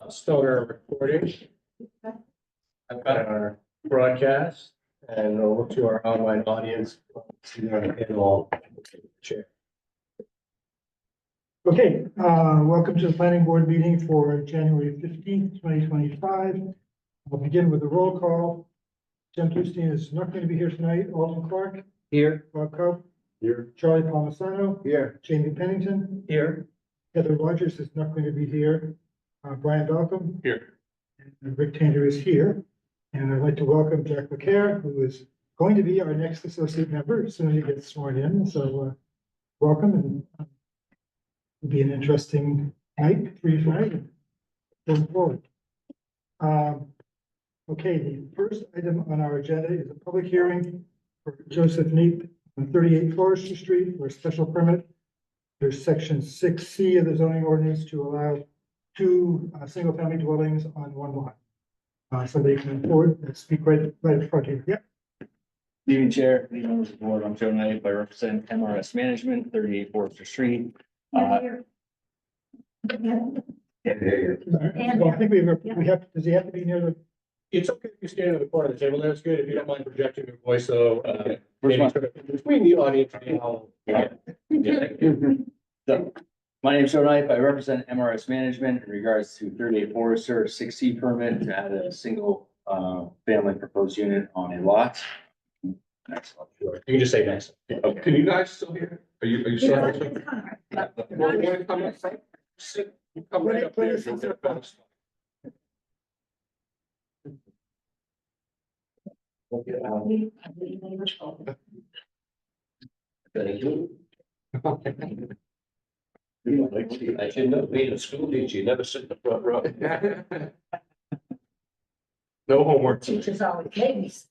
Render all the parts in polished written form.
Start our recording. I've got our broadcast and we'll look to our online audience. See our panel chair. Okay, welcome to the planning board meeting for January 15th, 2025. We'll begin with a roll call. Jen Bluestein is not going to be here tonight. Alden Clark. Here. Bob Cope. Here. Charlie Palmisano. Here. Jamie Pennington. Here. Heather Rogers is not going to be here. Brian Balcom. Here. And Rick Tander is here. And I'd like to welcome Jack McCare, who is going to be our next associate member as soon as he gets sworn in. So welcome, and it'll be an interesting night for you tonight. Going forward. Okay, the first item on our agenda is a public hearing for Joseph Neep on 38 Forester Street for a special permit. There's section 6C of the zoning ordinance to allow two single-family dwellings on one lot. Somebody can forward and speak right in front here. Yep. Good evening, Chair, good evening, members of the board. I'm Joe Knight. I represent MRS Management, 38 Forester Street. Well, I think we have, does he have to be near the? It's okay if you stand in the corner of the table. That's good. If you don't mind projecting your voice, so maybe one? sort of between the audience and how. So, my name is Joe Knight. I represent MRS Management in regards to 38 Forester 6C permit to add a single family proposed unit on a lot. Next slide. Sure. You can just say next. Okay. Can you guys still hear? Are you still? Yeah. Well, you wanna come up? Sit, come right up there. You'll get a better spot. Thank you. I should know, being a school teacher, you never sit in the front row. No homework. Teachers always babies.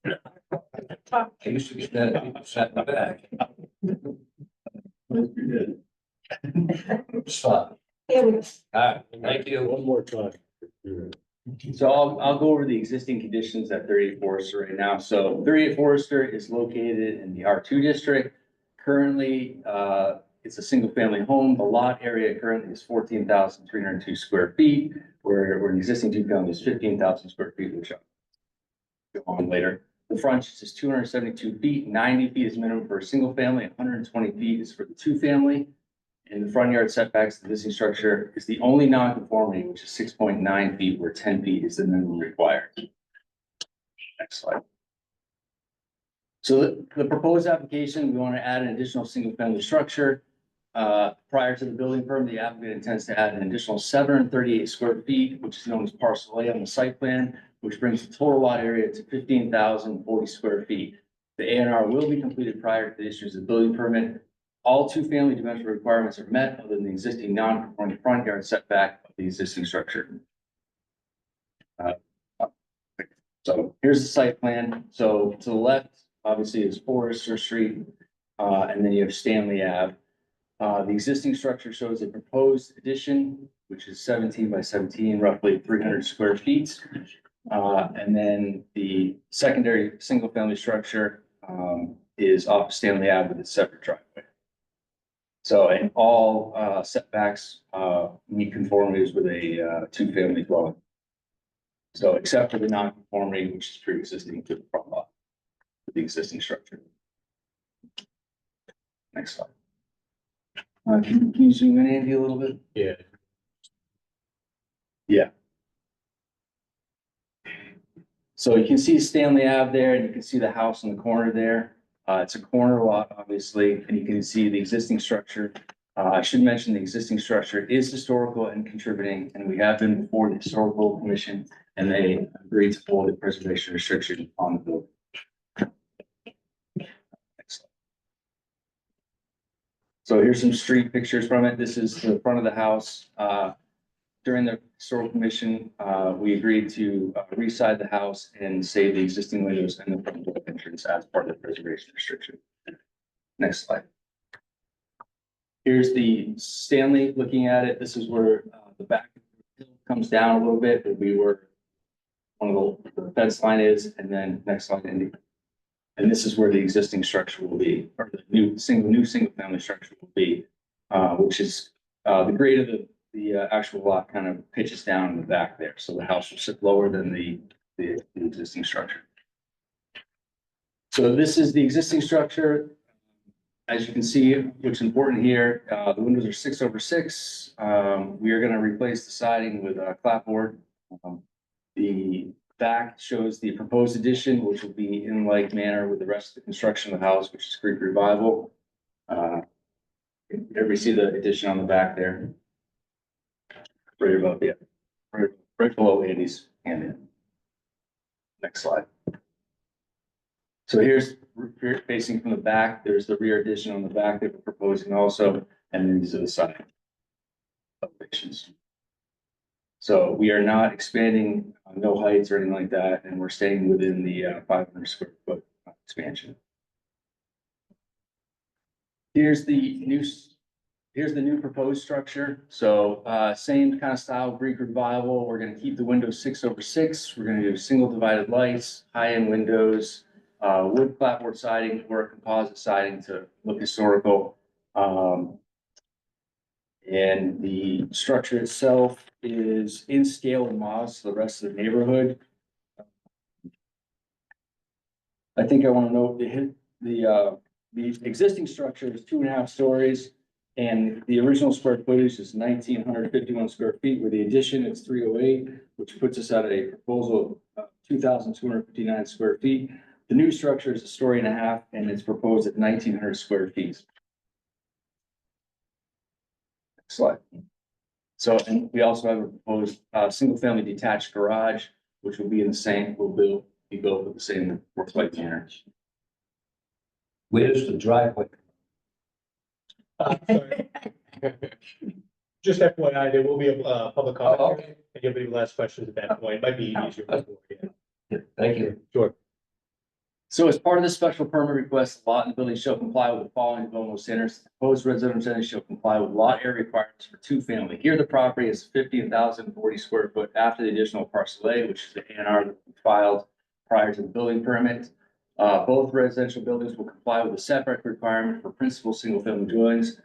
I used to get that, if people sat in the back. Stop. Thank you. One more time. So I'll go over the existing conditions at 38 Forester right now. So 38 Forester is located in the R2 district. Currently, it's a single family home. The lot area currently is 14,302 square feet, where the existing two family is 15,000 square feet, which I'll go on later. The frontage is 272 feet, 90 feet is minimum for a single family, 120 feet is for the two family. And the front yard setbacks, the existing structure is the only non-conformity, which is 6.9 feet, where 10 feet is the minimum required. Next slide. So the proposed application, we want to add an additional single-family structure. Prior to the building permit, the applicant intends to add an additional 738 square feet, which is known as parcel A on the site plan, which brings the total lot area to 15,040 square feet. The A&R will be completed prior to the issuance of the building permit. All two-family dimensional requirements are met other than the existing non-conforming front yard setback of the existing structure. So here's the site plan. So to the left, obviously, is Forester Street, and then you have Stanley Ave. The existing structure shows a proposed addition, which is 17 by 17, roughly 300 square feet. And then the secondary single-family structure is off Stanley Ave with a separate driveway. So in all setbacks meet conformities with a two-family dwelling. So except for the non-conformity, which is pre-existing to the front lot, with the existing structure. Next slide. Can you zoom in, Andy, a little bit? Yeah. Yeah. So you can see Stanley Ave there, and you can see the house in the corner there. It's a corner lot, obviously, and you can see the existing structure. I should mention the existing structure is historical and contributing, and we have been before the historical commission, and they agreed to pull the preservation restriction on the building. Next slide. So here's some street pictures from it. This is the front of the house. During the historical commission, we agreed to reside the house and save the existing windows and the front door entrance as part of the preservation restriction. Next slide. Here's the Stanley looking at it. This is where the back comes down a little bit, but we were one of the fence line is, and then next slide, Andy. And this is where the existing structure will be, or the new single family structure will be, which is the grade of the actual lot kind of pitches down in the back there, so the house will sit lower than the existing structure. So this is the existing structure. As you can see, what's important here, the windows are 6/6. We are gonna replace the siding with clapboard. The back shows the proposed addition, which will be in like manner with the rest of the construction of the house, which is Greek Revival. Everybody see the addition on the back there? Right above, yeah, right below Andy's hand. Next slide. So here's facing from the back, there's the rear addition on the back that we're proposing also, and then these are the side elevations. So we are not expanding, no heights or anything like that, and we're staying within the 500 square foot expansion. Here's the new proposed structure. So same kind of style, Greek Revival. We're gonna keep the windows 6/6. We're gonna do single divided lights, high-end windows, wood clapboard siding or composite siding to look historical. And the structure itself is in scale and models to the rest of the neighborhood. I think I want to note the existing structure is 2.5 stories. And the original square footage is 1,951 square feet, where the addition is 308, which puts us at a proposal of 2,259 square feet. The new structure is 1.5 stories, and it's proposed at 1,900 square feet. Next slide. So, and we also have a proposed single-family detached garage, which will be in the same, be built with the same work-life manner. Where's the driveway? Sorry. Just FYI, there will be a public comment. Oh, here, okay. and you'll be able to ask questions at that point. It might be easier. Yeah. Thank you. Sure. So as part of the special permit request, the lot and the building shall comply with the following development standards. The proposed residential center shall comply with lot area requirements for 2-family. Here, the property is 15,040 square foot after the additional parcel A, which is the A&R that we filed prior to the building permit. Both residential buildings will comply with the setback requirement for principal single-family dwellings.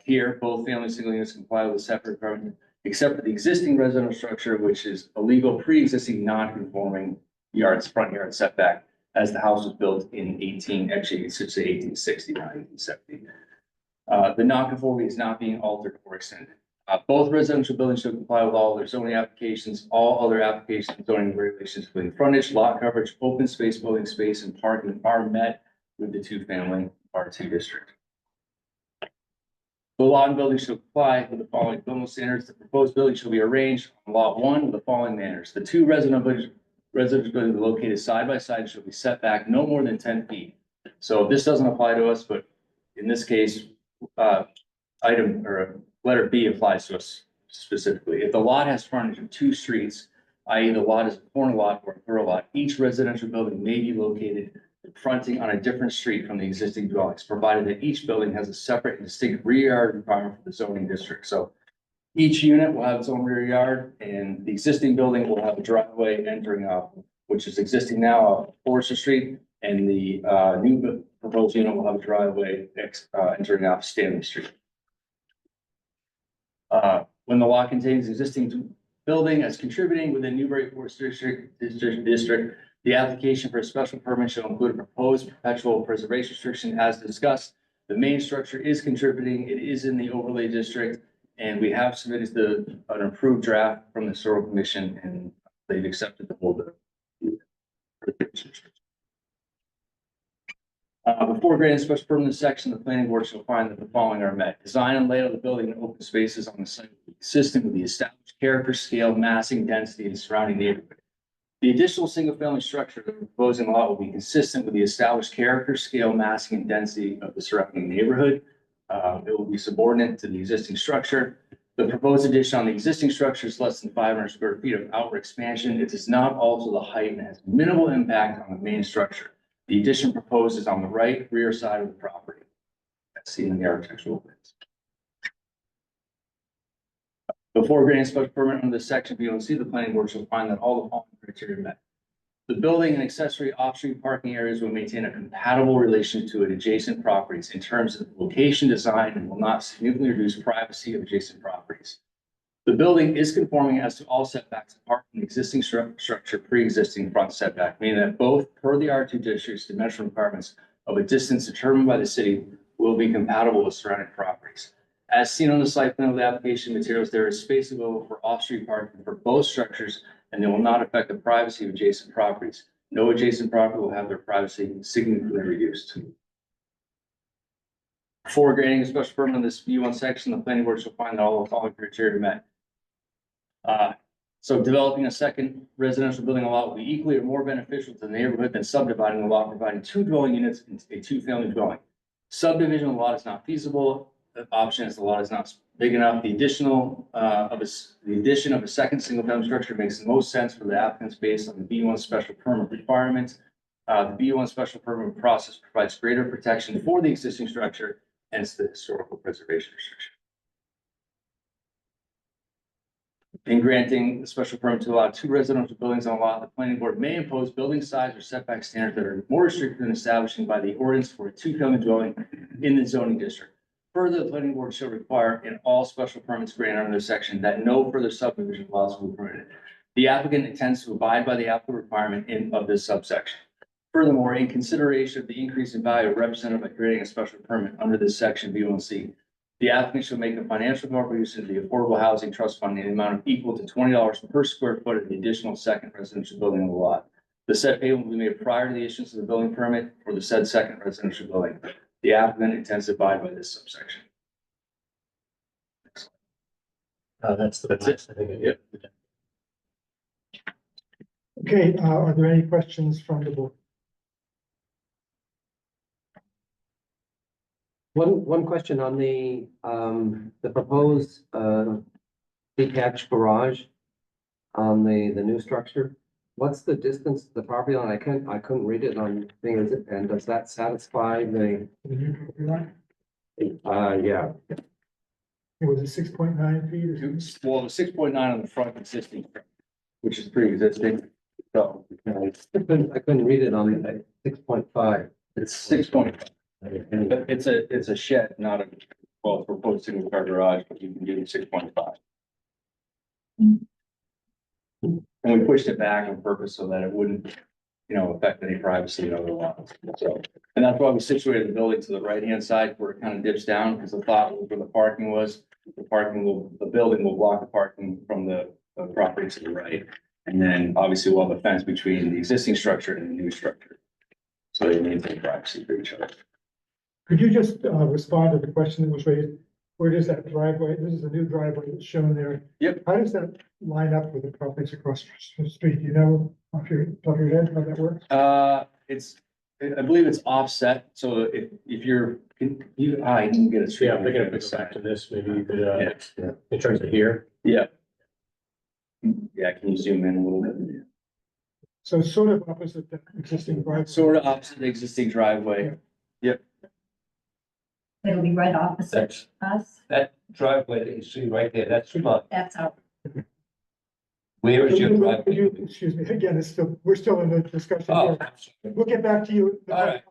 Here, both family single units comply with the setback requirement, except for the existing residential structure, which is a legal pre-existing non-conforming front yard setback, as the house was built in 1860, not 1870. The non-conformity is not being altered or extended. Both residential buildings should comply with all their zoning applications. All other applications and zoning regulations, including frontage, lot coverage, open space, building space, and parking, are met with the 2-family R2 district. The lot and building shall comply with the following building standards. The proposed building shall be arranged on lot 1 with the following manners. The 2 residential buildings located side by side shall be set back no more than 10 feet. So this doesn't apply to us, but in this case, item or letter B applies to us specifically. If the lot has frontage of 2 streets, i.e. the lot is a corner lot or a thorough lot, each residential building may be located fronting on a different street from the existing dwellings, provided that each building has a separate and distinct rear yard requirement for the zoning district. So each unit will have its own rear yard, and the existing building will have a driveway entering up, which is existing now off Forester Street, and the new proposed unit will have a driveway entering off Stanley Street. When the lot contains existing building as contributing within Newburyport district, the application for a special permit shall include a proposed perpetual preservation restriction as discussed. The main structure is contributing, it is in the overlay district, and we have submitted an approved draft from the Historical Commission, and they've accepted the whole. Before granting special permit in this section, the planning board shall find that the following are met. Design and layout of the building and open spaces on the site will be consistent with the established character, scale, massing, density, and surrounding neighborhood. The additional single-family structure of the proposing lot will be consistent with the established character, scale, massing, and density of the surrounding neighborhood. It will be subordinate to the existing structure. The proposed addition on the existing structure is less than 500 square feet of outward expansion. It does not alter the height and has minimal impact on the main structure. The addition proposed is on the right rear side of the property, as seen in the architectural plans. Before granting special permit under this section, B1C, the planning board shall find that all the following criteria are met. The building and accessory off-street parking areas will maintain a compatible relation to adjacent properties in terms of location design and will not significantly reduce privacy of adjacent properties. The building is conforming as to all setbacks apart from the existing structure, pre-existing front setback, meaning that both per the R2 district's dimensional requirements of a distance determined by the city will be compatible with surrounding properties. As seen on the site plan of the application materials, there is space available for off-street parking for both structures, and they will not affect the privacy of adjacent properties. No adjacent property will have their privacy significantly reduced. Before granting a special permit in this B1 section, the planning board shall find that all the following criteria are met. So developing a second residential building on a lot will be equally or more beneficial to the neighborhood than subdividing the lot, providing 2 dwelling units into a 2-family dwelling. Subdivision of the lot is not feasible. The option is the lot is not big enough. The addition of a second single-family structure makes the most sense for the applicants based on the B1 special permit requirements. The B1 special permit process provides greater protection for the existing structure, hence the historical preservation restriction. In granting the special permit to allow 2 residential buildings on a lot, the planning board may impose building size or setback standards that are more restricted than establishing by the ordinance for a 2-family dwelling in the zoning district. Further, the planning board shall require in all special permits granted under this section that no further subdivision lots will be permitted. The applicant intends to abide by the applicable requirement of this subsection. Furthermore, in consideration of the increase in value represented by granting a special permit under this section B1C, the applicant shall make a financial contribution to the Affordable Housing Trust Fund in the amount of equal to $20 per square foot of the additional second residential building on the lot. The said payment will be made prior to the issuance of the building permit for the said second residential building. The applicant intends to abide by this subsection. That's it. I think. Yep. Okay, are there any questions from the board? One question on the proposed, detached garage on the new structure. What's the distance to the property line? I couldn't read it on things, and does that satisfy the, yeah, It was 6.9 feet or something? Well, 6.9 on the front existing, which is pre-existing. So I couldn't read it on the 6.5. it's 6.5. It's a shed, not a, well, it's proposed single car garage, but you can do 6.5. And we pushed it back on purpose so that it wouldn't, affect any privacy of other lots. So, and that's why we situated the building to the right-hand side where it kind of dips down, because the thought was where the parking was, the building will block the parking from the property to the right. And then obviously we'll have a fence between the existing structure and the new structure. So they maintain privacy for each other. Could you just respond to the question that was raised? Where does that driveway, this is a new driveway that's shown there. Yep. How does that line up with the properties across the street? Do you know off your top of your head how that works? I believe it's offset. So if you're, I can get it straight. Yeah, I'm thinking if we go back to this, maybe you could, in terms of here. Yeah. Yeah, can you zoom in a little bit? So it's sort of opposite the existing driveway. Sort of opposite the existing driveway. It'll be right opposite us. That driveway that you see right there, that's not, That's our, where is your Could driveway? you- Excuse me, again, we're still in the discussion Oh, here. We'll get back to you. All right.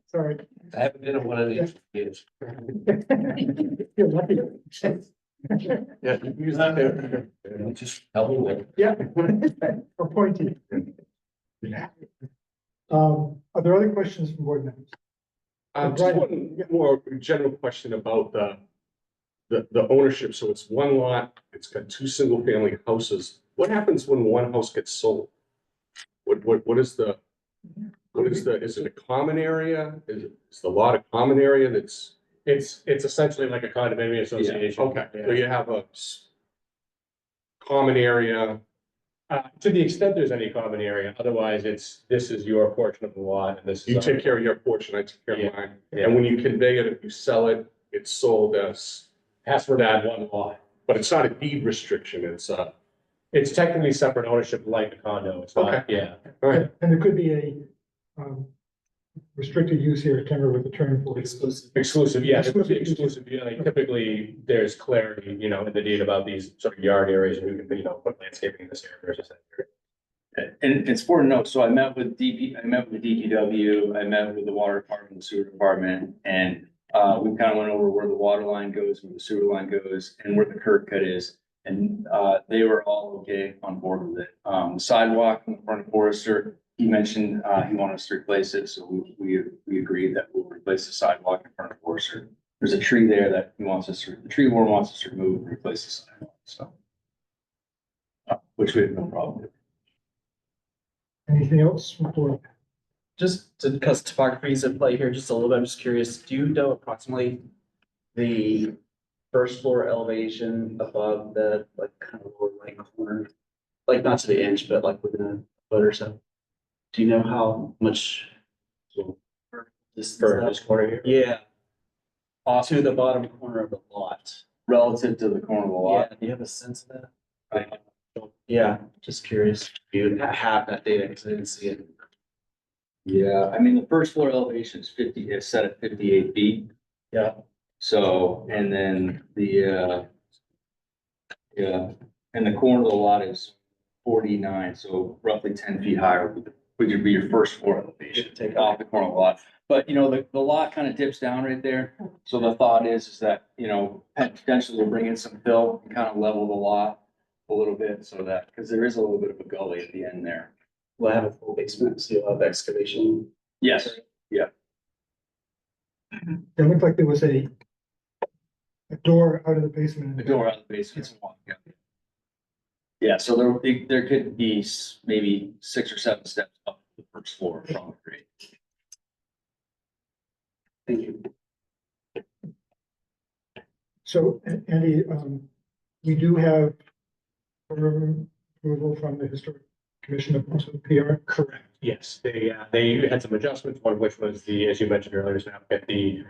Sorry. I haven't been in one of these years. You're lucky. Yeah. Just tell me when. Yeah. Appointed. Are there other questions from board members? Just one more general question about the ownership. So it's one lot, it's got 2 single-family houses. What happens when one house gets sold? What is is it a common area? Is the lot a common area that's? It's essentially like a condominium association. Okay, so you have a common area. To the extent there's any common area, otherwise this is your portion of the lot and this is. You take care of your portion, I take care of mine. Yeah. And when you convey it, if you sell it, it's sold as, Has for that one lot. but it's not a deed restriction, It's technically separate ownership like a condo. It's not, yeah. all right. And there could be a restricted use here, I can't remember what the term for it is. Exclusive, yeah, Exclusive. exclusive, typically there's clarity, in the deed about these sort of yard areas and who can, put landscaping in this area versus that area. And it's important to note, so I met with DPW, I met with the water department, the sewer department, and we kind of went over where the water line goes, where the sewer line goes, and where the curb cut is. And, they were all okay on board with it. The sidewalk in front of Forester, he mentioned, he wanted us to replace it, so we agreed that we'll replace the sidewalk in front of Forester. There's a tree there that he wants us to, the tree warden wants us to remove and replace the sidewalk, so. Which we have no problem with. Anything else from the board? Just to, because topography is at play here, just a little bit, I'm just curious, do you know approximately the first floor elevation above the, like, kind of lower right corner? Like, not to the inch, but like within a foot or so? Do you know how much? This For this corner here? Yeah. To the bottom corner of the lot. Relative to the corner of the Yeah, lot. do you have a sense of that? Yeah, just curious. Do you have that data? Because I didn't see it. Yeah, I mean, the first floor elevation is 50, is set at 58 feet. Yeah. So, and then yeah, and the corner of the lot is 49, so roughly 10 feet higher, which would be your first floor elevation, take off the corner of the lot. But, you know, the lot kind of dips down right there. So the thought is that, you know, potentially we'll bring in some fill and kind of level the lot a little bit so that, because there is a little bit of a gully at the end there. Will I have a full basement, so you'll have excavation? Yes, It looked like there was a door out of the basement. the door out of the basement. Yeah. Yeah, so there could be maybe 6 or 7 steps up the first floor from the grade. Thank you. So, Andy, we do have approval from the Historic Commission of PR. Correct, yes. They had some adjustments, one of which was the, as you mentioned earlier, is now get the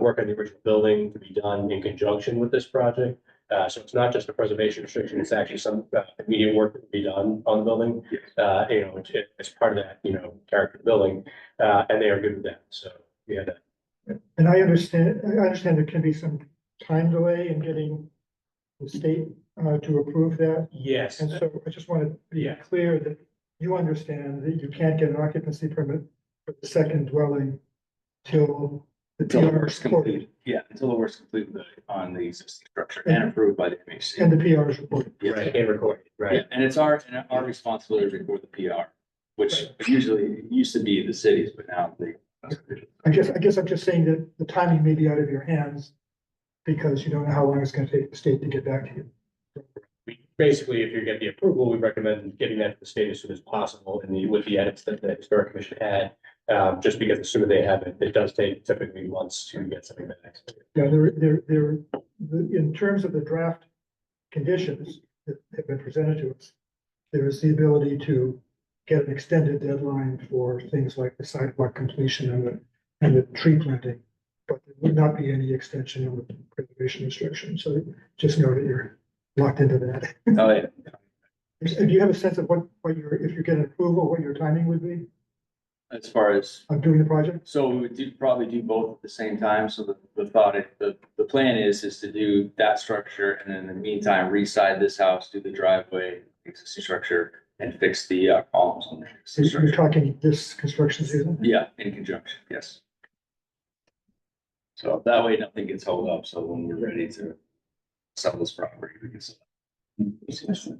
work on the original building to be done in conjunction with this project. So it's not just a preservation restriction, it's actually some immediate work that will be done on the building. You know, as part of that, you know, character of the building, and they are good with that, so we had that. And I understand there can be some time delay in getting the state to approve that. Yes. And so I just want to be Yeah. clear that you understand that you can't get an occupancy permit for the second dwelling till the Until the PR work's is reported. complete. Yeah, until the work's complete on the existing structure and approved by the MHC. And the PR is reported. Yeah. Right, and recorded, Yeah, right. and it's our responsibility to record the PR, which usually used to be the cities, but now they. I guess I'm just saying that the timing may be out of your hands because you don't know how long it's gonna take the state to get back to you. Basically, if you get the approval, we recommend getting that to the state as soon as possible and with the edits that the historic commission had. Just because the sooner they have it, it does take typically months to get something back. Yeah, in terms of the draft conditions that have been presented to us, there is the ability to get an extended deadline for things like the sidewalk completion and the tree planting. But there would not be any extension of the preservation restriction, so just know that you're locked into that. Oh, yeah. Do you have a sense of what your, if you get an approval, what your timing would be As far as, on doing the project? so we would probably do both at the same time. So the thought, the plan is to do that structure and then in the meantime, reside this house, do the driveway, existing structure and fix the columns on the So existing you're structure. talking this construction season? Yeah, in conjunction, yes. So that way nothing gets held up. So when we're ready to sell this property, we can sell it.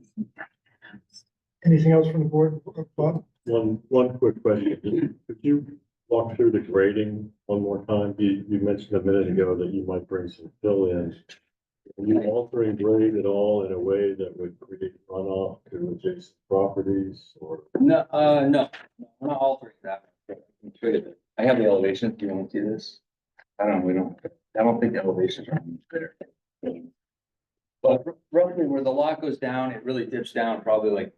Anything else from the board, Bob? One quick question. Could you walk through the grading one more time? You mentioned a minute ago that you might bring some fill in. Are you altering grade at all in a way that would create runoff to adjacent properties or? No, no, I'm not altering that. I have the elevation. Do you want to see this? I don't think the elevations are there. But roughly where the lot goes down, it really dips down probably like,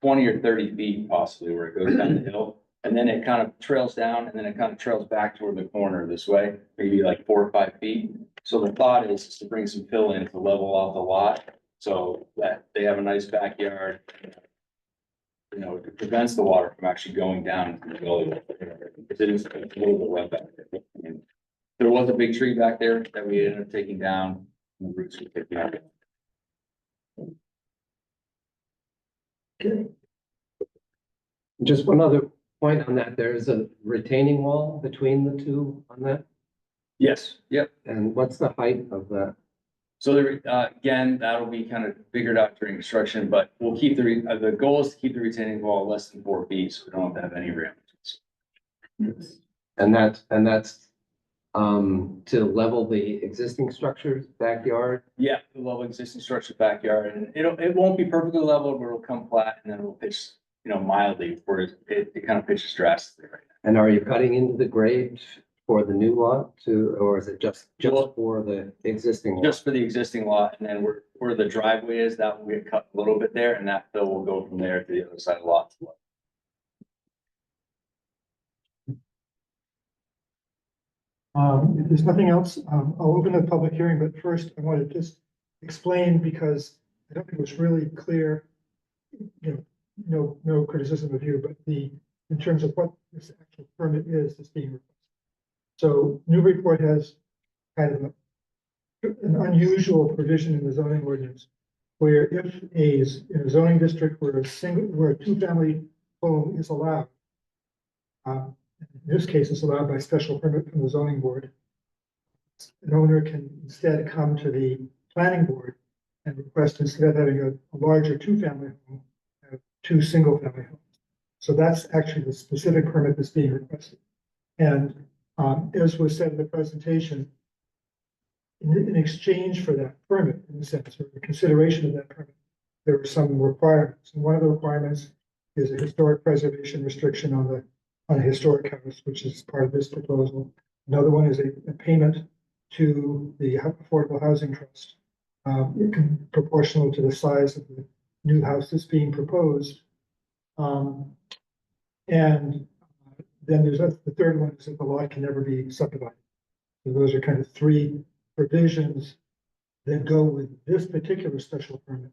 20 or 30 feet possibly where it goes down the hill. And then it kind of trails down and then it kind of trails back toward the corner this way, maybe like 4 or 5 feet. So the thought is to bring some fill in to level out the lot so that they have a nice backyard. It prevents the water from actually going down into the gully. Because it is a little bit wet back there. And there was a big tree back there that we ended up taking down. And the roots were taken out. Okay. Just one other point on that, there's a retaining wall between the two on that, Yes, yep. and what's the height of that? So there, again, that'll be kind of figured out during construction, but we'll keep the goal is to keep the retaining wall less than 4 feet, so we don't have to have any ramifications. And that's, to level the existing structures, backyard? Yeah, the level existing structure backyard, and it won't be perfectly level, but it'll come flat and then it'll pitch, mildly, where it kind of pitches drastically right now. And are you cutting into the grade for the new lot too, or is it just Well, for the existing lot? Just for the existing lot, and then where the driveway is, that will get cut a little bit there, and that fill will go from there to the other side of the lot. If there's nothing else, I'll open the public hearing, but first I want to just explain, because I don't think it was really clear, no criticism of you, but in terms of what this actual permit is that's being requested. So Newburyport has kind of an unusual provision in the zoning ordinance, where if in a zoning district where a two-family home is allowed, in this case, it's allowed by special permit from the zoning board. An owner can instead come to the planning board and request, instead of having a larger two-family home, have 2 single-family homes. So that's actually the specific permit that's being requested. And as was said in the presentation, in exchange for that permit, in a sense, or the consideration of that permit, there are some requirements. And one of the requirements is a historic preservation restriction on a historic house, which is part of this proposal. Another one is a payment to the Affordable Housing Trust, proportional to the size of the new house that's being proposed. And then there's the third one is that the lot can never be subdivided. So those are kind of 3 provisions that go with this particular special permit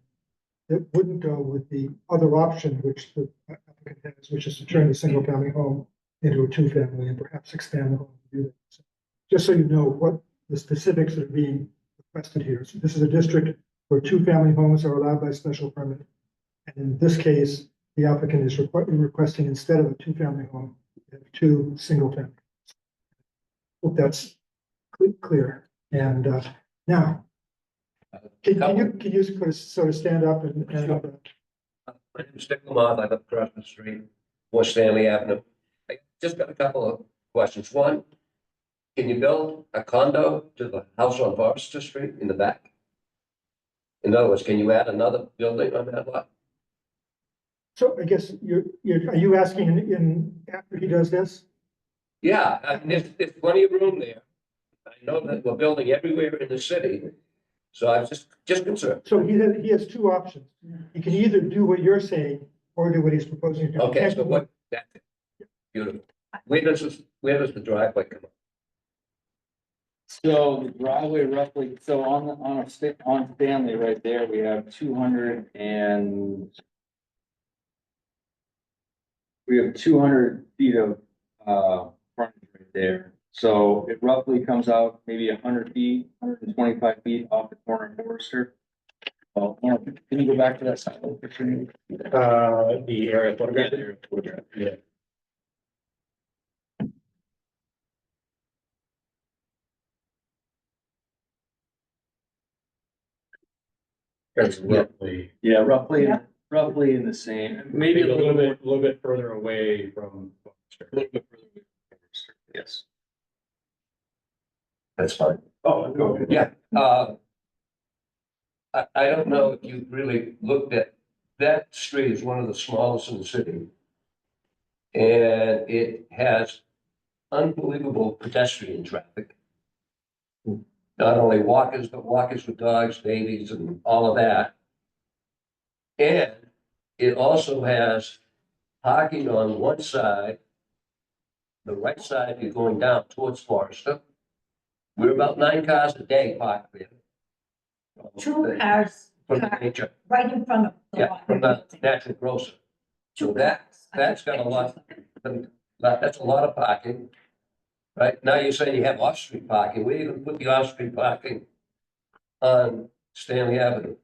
that wouldn't go with the other option, which the applicant has, which is to turn the single family home into a 2-family and perhaps expand the home to do that. So just so you know what the specifics that are being requested here. So this is a district where 2-family homes are allowed by special permit. And in this case, the applicant is requesting, instead of a 2-family home, 2 single-family. Hope that's clear. And now, can you sort of stand up and My name's Dick Lamont, I live across the street, West Stanley Avenue. I just got a couple of questions. One, can you build a condo to the house on Forester Street in the back? In other words, can you add another building on that lot? So I guess are you asking after he does this? Yeah, I mean, there's plenty of room there. I know that we're building everywhere in the city, so I was just concerned. So he has 2 options. He can either do what you're saying or do what he's proposing to do. Okay, so what, that's it. Beautiful. Where does the driveway come up? So the driveway roughly, so on Stanley right there, we have 200 feet of frontage right there. So it roughly comes out maybe 100 feet, 125 feet off the corner of Forester. Well, can you go back to that side of the picture? The area photograph. Yeah, the area photograph. Yeah. That's roughly, Yeah, roughly, Yeah. roughly in the same, maybe maybe a little bit further away from. a little bit further away from Forester. Yes. That's fine. Oh, no. Yeah, I don't know if you've really looked at, that street is one of the smallest in the city. And it has unbelievable pedestrian traffic. Not only walkers, but walkers with dogs, babies, and all of that. And it also has parking on one side. The right side, you're going down towards Forester. We're about 9 cars a day parked there. 2 cars From the parked nature, right in front of the yeah, lot. from the natural grocer. So 2 that, cars. that's got a lot, that's a lot of parking. Right, now you're saying you have off-street parking, where are you gonna put the off-street parking on Stanley Avenue?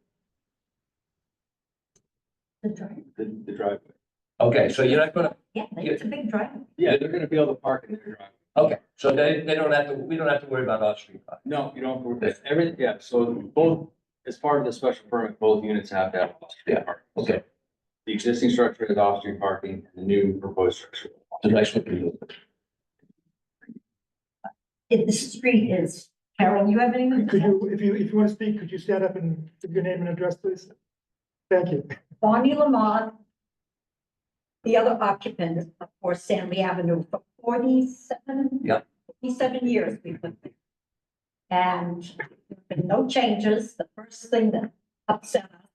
The drive. The driveway. Okay, so you're not gonna, Yeah, it's a big driveway. Yeah, they're gonna be able to park in their driveway. Okay, so they don't have to, we don't have to worry about off-street parking. No, you don't, everything, yeah, so both, as part of the special permit, both units have to have off-street parking. Okay, The existing structure has off-street parking, and the new proposed structure. the next one. If the street is, Carol, you have anything? Could you, if you want to speak, could you stand up and give your name and address, please? Thank you. Bonnie Lamont, the other occupant of 4 Stanley Avenue for 47. Yeah. 47 years we've lived there. And there've been no changes. The first thing that upset us,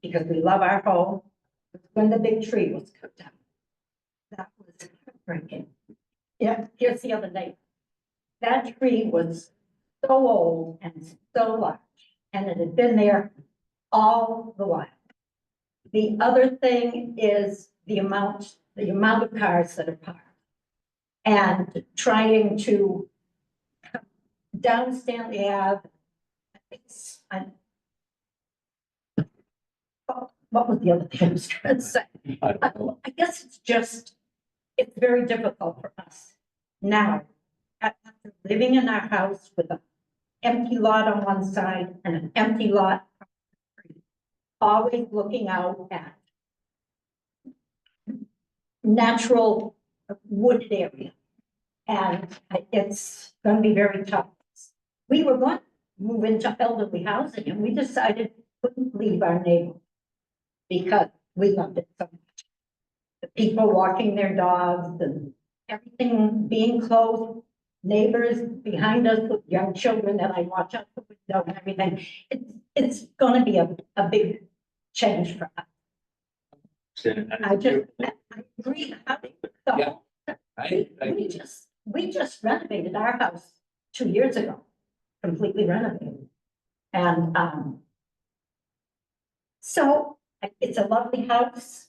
because we love our home, was when the big tree was cut down. That was heartbreaking. Yeah, here's the other neighbor. That tree was so old and so large, and it had been there all the while. The other thing is the amount of cars that are parked. And trying to come down Stanley Ave. What was the other thing I was trying to say? I guess it's very difficult for us now, after living in our house with an empty lot on one side and an empty lot, always looking out at natural wooded area. And it's going to be very tough. We were going to move into elderly housing, and we decided we couldn't leave our neighborhood because we loved it so much. The people walking their dogs and everything being closed, neighbors behind us with young children that I watch out the window and everything. It's going to be a big change for us. I agree. Yeah. We just renovated our house 2 years ago, completely renovated. And, so it's a lovely house,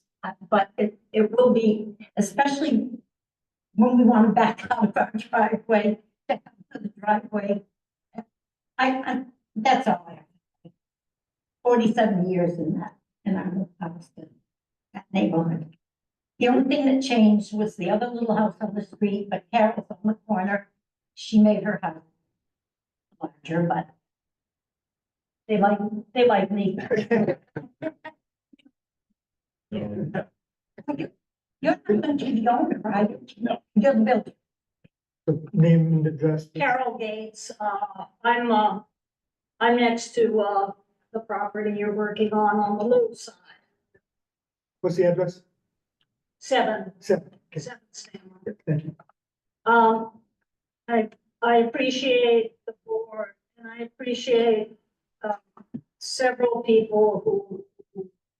but it will be, especially when we want to back out of our driveway, back out to the driveway. That's all I have to say. 47 years in our house, that neighborhood. The only thing that changed was the other little house on the street, but Carol's on the corner. She made her house larger, but they like me. You're not going to be the owner, right? No. You're the builder. So name and address. please. Carol Gates, I'm next to, the property you're working on the Lou side, What's the address? 7 Okay, Stanley. thank you. I appreciate the board, and I appreciate, several people who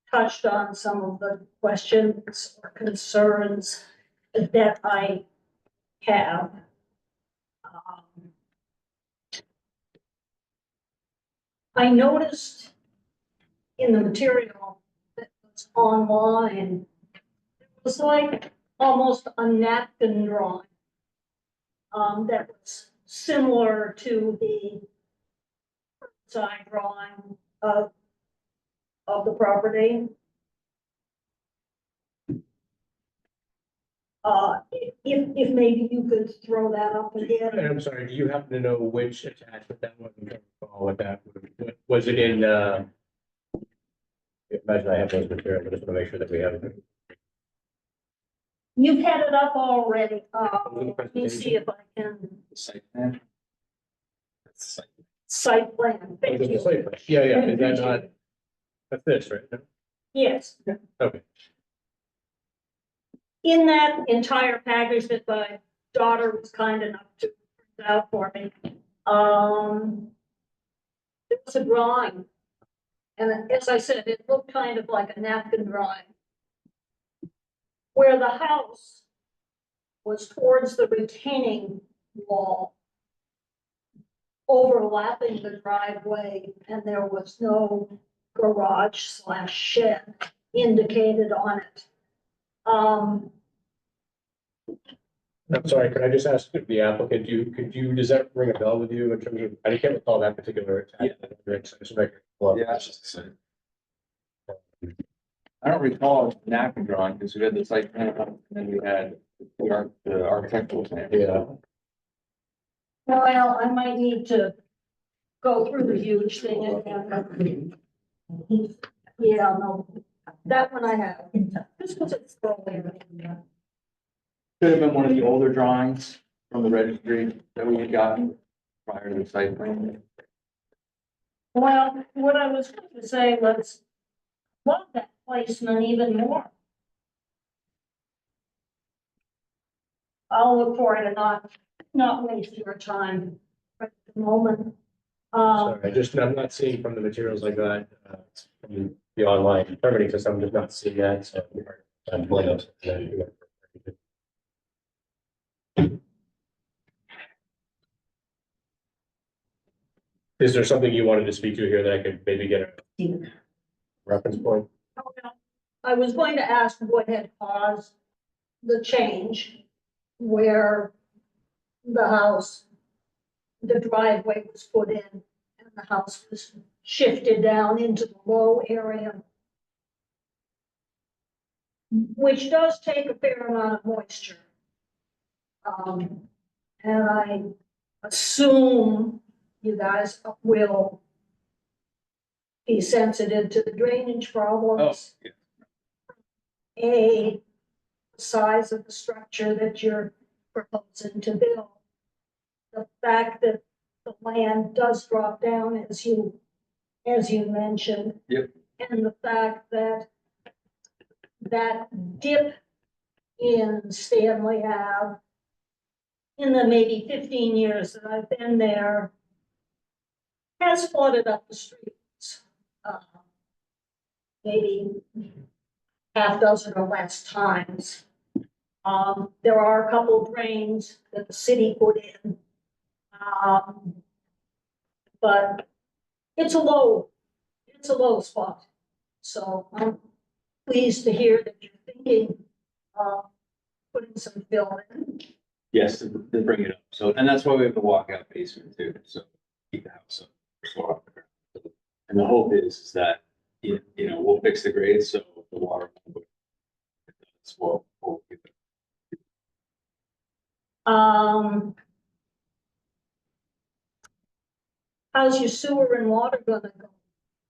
touched on some of the questions or concerns that I have. I noticed in the material that was online, it was like almost a napkin drawing. That was similar to the side drawing of the property. If maybe you could throw that up And again. I'm sorry, do you happen to know which attachment that was? I don't recall what that was it in, imagine I have those materials, I just want to make sure that we have it. You've had it up already. Let me see if I can, Site plan. site plan, thank you. Yeah, yeah, is that not, that's this, right? Yes. Okay. In that entire package that my daughter was kind enough to print out for me, it was a drawing. And as I said, it looked kind of like a napkin drawing. Where the house was towards the retaining wall, overlapping the driveway, and there was no garage/shed indicated on it. I'm sorry, could I just ask the applicant, does that ring a bell with you in terms of, I can't recall that particular attachment. Yeah. I don't recall the napkin drawing, because we had the site plan, and then we had the The architectural plan. Yeah. Well, I might need to go through the huge thing again. Yeah, no, that one I have. This was at earlier. Could have been one of the older drawings from the registry that we had gotten prior to the site plan. Well, what I was going to say was, love that placement even more. I'll look for it and not waste your time at the moment. Sorry, I'm not seeing from the materials I got, from the online permitting system, I'm just not seeing that, so I'm blank. Is there something you wanted to speak to here that I could maybe get a reference point? I was going to ask what had caused the change where the house, the driveway was put in and the house was shifted down into the low area, which does take a fair amount of moisture. And I assume you guys will be sensitive to the drainage problems. yeah. A, the size of the structure that you're proposing to build. The fact that the land does drop down as you mentioned. Yep. And the fact that that dip in Stanley Ave in the maybe 15 years that I've been there has flooded up the streets. Maybe half dozen or less times. There are a couple of drains that the city put in. But it's a low spot. So I'm pleased to hear that you're thinking of putting some fill in. Yes, to bring it up. So, and that's why we have the walkout basement too, so keep the house up. So, and the hope is that, you know, we'll fix the grades so the water. We'll keep it. How's your sewer and water gonna go?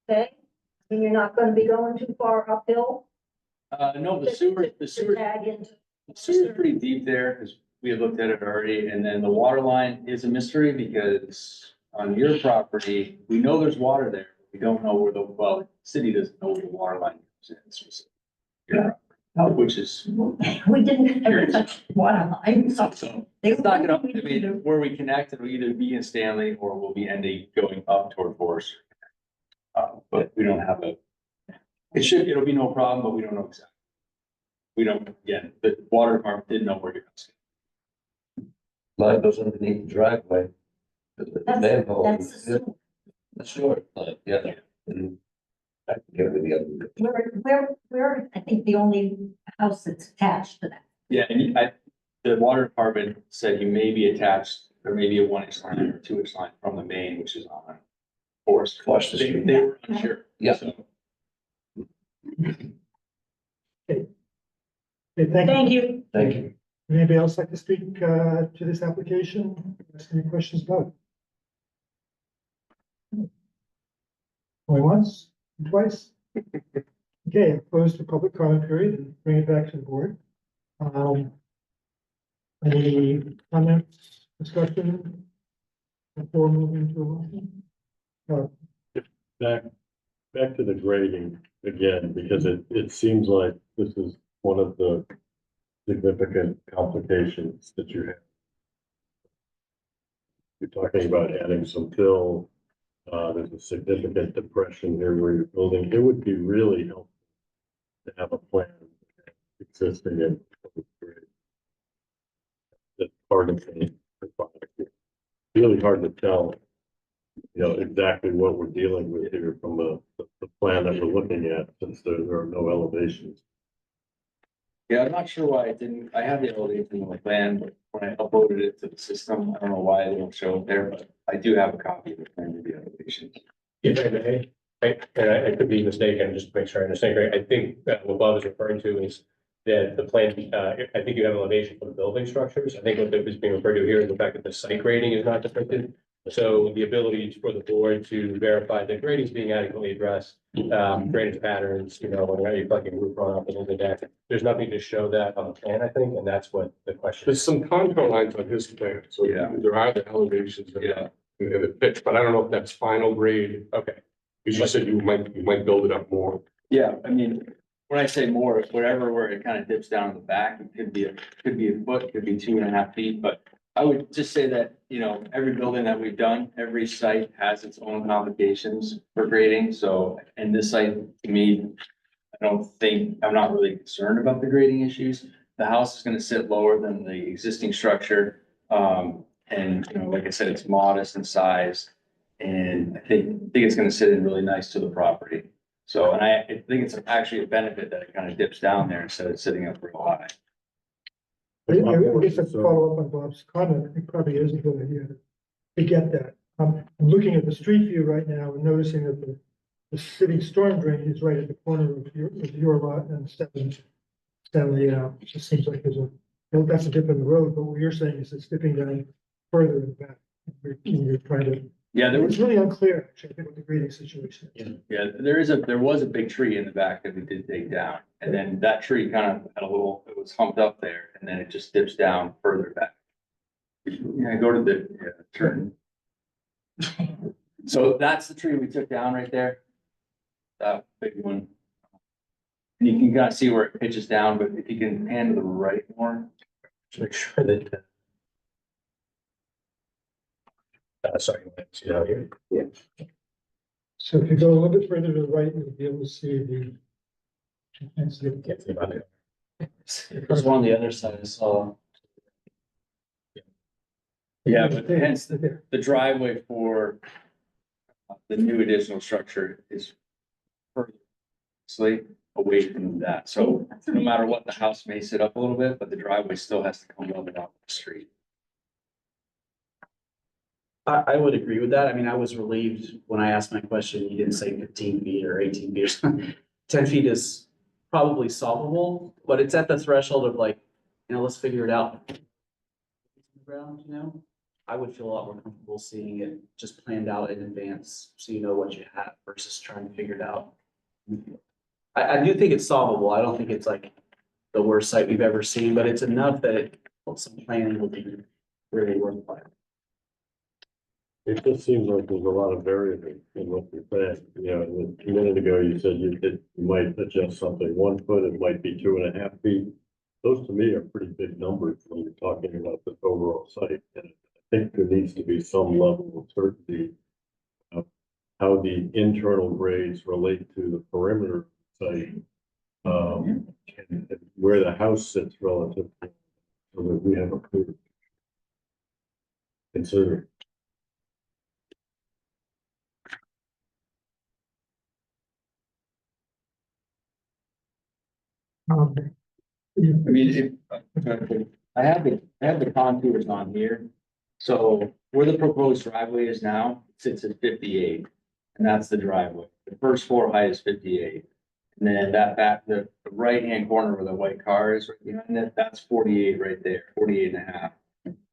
Okay, I mean, you're not gonna be going too far uphill? No, the To sewer. tag into. It's just pretty deep there, because we had looked at it already, and then the water line is a mystery, because on your property, we know there's water there. We don't know where the city doesn't know where the water line is. Yeah, which is, We didn't ever touch water line, so. so it's not gonna, I mean, where we connect, it'll either be in Stanley or we'll be ending going up toward Forest. But we don't have it'll be no problem, but we don't know exactly. We don't, again, the water department didn't know where you're going. Mine goes underneath the driveway. The manhole. That's the sewer. The short, yeah. And I can get rid of the other. We're, I think, the only house that's attached to that. Yeah, and the water department said you may be attached, or maybe a 1-inch line or 2-inch line from the main, which is on Forest. Across the street. They were unsure. Yeah. So, Okay, thank you. Thank you. Thank you. Anybody else like to speak to this application? Ask any questions about it? Only once, twice? Okay, I'll close the public comment period and bring it back to the board. Any comments, discussion? Before moving to a motion? Back to the grading again, because it seems like this is one of the significant complications that you have. You're talking about adding some fill. There's a significant depression here where you're building. It would be really helpful to have a plan existing in grade. That's hard to say. Really hard to tell, you know, exactly what we're dealing with here from the plan that we're looking at, since there are no elevations. yeah, I'm not sure why it didn't, I have the elevation on my plan, but when I uploaded it to the system, I don't know why it didn't show it there, but I do have a copy of the plan with the elevation. If I may, and I could be mistaken, just to make sure I understand, right? I think that what Bob is referring to is the plan, I think you have elevation for the building structures. I think what is being referred to here is the fact that the site grading is not depicted. So the ability for the board to verify that grading is being adequately addressed, drainage patterns, when you're plugging roof runoff and the deck. There's nothing to show that on the plan, I think, and that's what the question There's is. some contour lines on his plan, so Yeah. there are the elevations Yeah. in the pitch, but I don't know if that's final grade. Okay, Because you said you might build it up more. Yeah, I mean, when I say more, it's whatever where it kind of dips down in the back, it could be a foot, could be 2.5 feet, but I would just say that, every building that we've done, every site has its own complications for grading, so, and this site, to me, I'm not really concerned about the grading issues. The house is gonna sit lower than the existing structure, and, like I said, it's modest in size. And I think it's gonna sit in really nice to the property. So, and I think it's actually a benefit that it kind of dips down there instead of sitting up real high. I guess to follow up on Bob's comment, it probably is a good idea to get that. I'm looking at the street view right now and noticing that the city storm drain is right at the corner of your lot and Stanley, it just seems like well, that's a dip in the road, but what you're saying is it's dipping down further in the back. You're trying to, Yeah, there was, it's really unclear, actually, I think, what the grading situation is. yeah, there was a big tree in the back that we did take down. And then that tree kind of had it was humped up there and then it just dips down further back. Yeah, go to turn. So that's the tree we took down right there. That big one. And you can kind of see where it pitches down, but if you can pan to the right more. to make sure that. Sorry, you want to see that here? So if you go a little bit further to the right, you'll be able to see the. Can't see about it. There's one on the other side I saw. Yeah, but hence the driveway for the new additional structure is further away from that. So no matter what, the house may sit up a little bit, but the driveway still has to come level out the street. I would agree with that. I mean, I was relieved when I asked my question, you didn't say 15 feet or 18 feet or something. 10 feet is probably solvable, but it's at the threshold of like, let's figure it out. Ground, I would feel a lot more comfortable seeing it just planned out in advance, so you know what you have versus trying to figure it out. I do think it's solvable. I don't think it's like the worst site we've ever seen, but it's enough that some planning would be really worthwhile. It just seems like there's a lot of variance in what you're saying. A minute ago, you said you might adjust something 1 foot, it might be 2.5 feet. Those to me are pretty big numbers when you're talking about the overall site. And I think there needs to be some level of certainty of how the internal grades relate to the perimeter site. And where the house sits relative to, so that we have a clear consider. I mean, I have the contours on here. So where the proposed driveway is now, it sits at 58, and that's the driveway. The first floor height is 58. And then the right-hand corner where the white car is, and that's 48 right there, 48.5.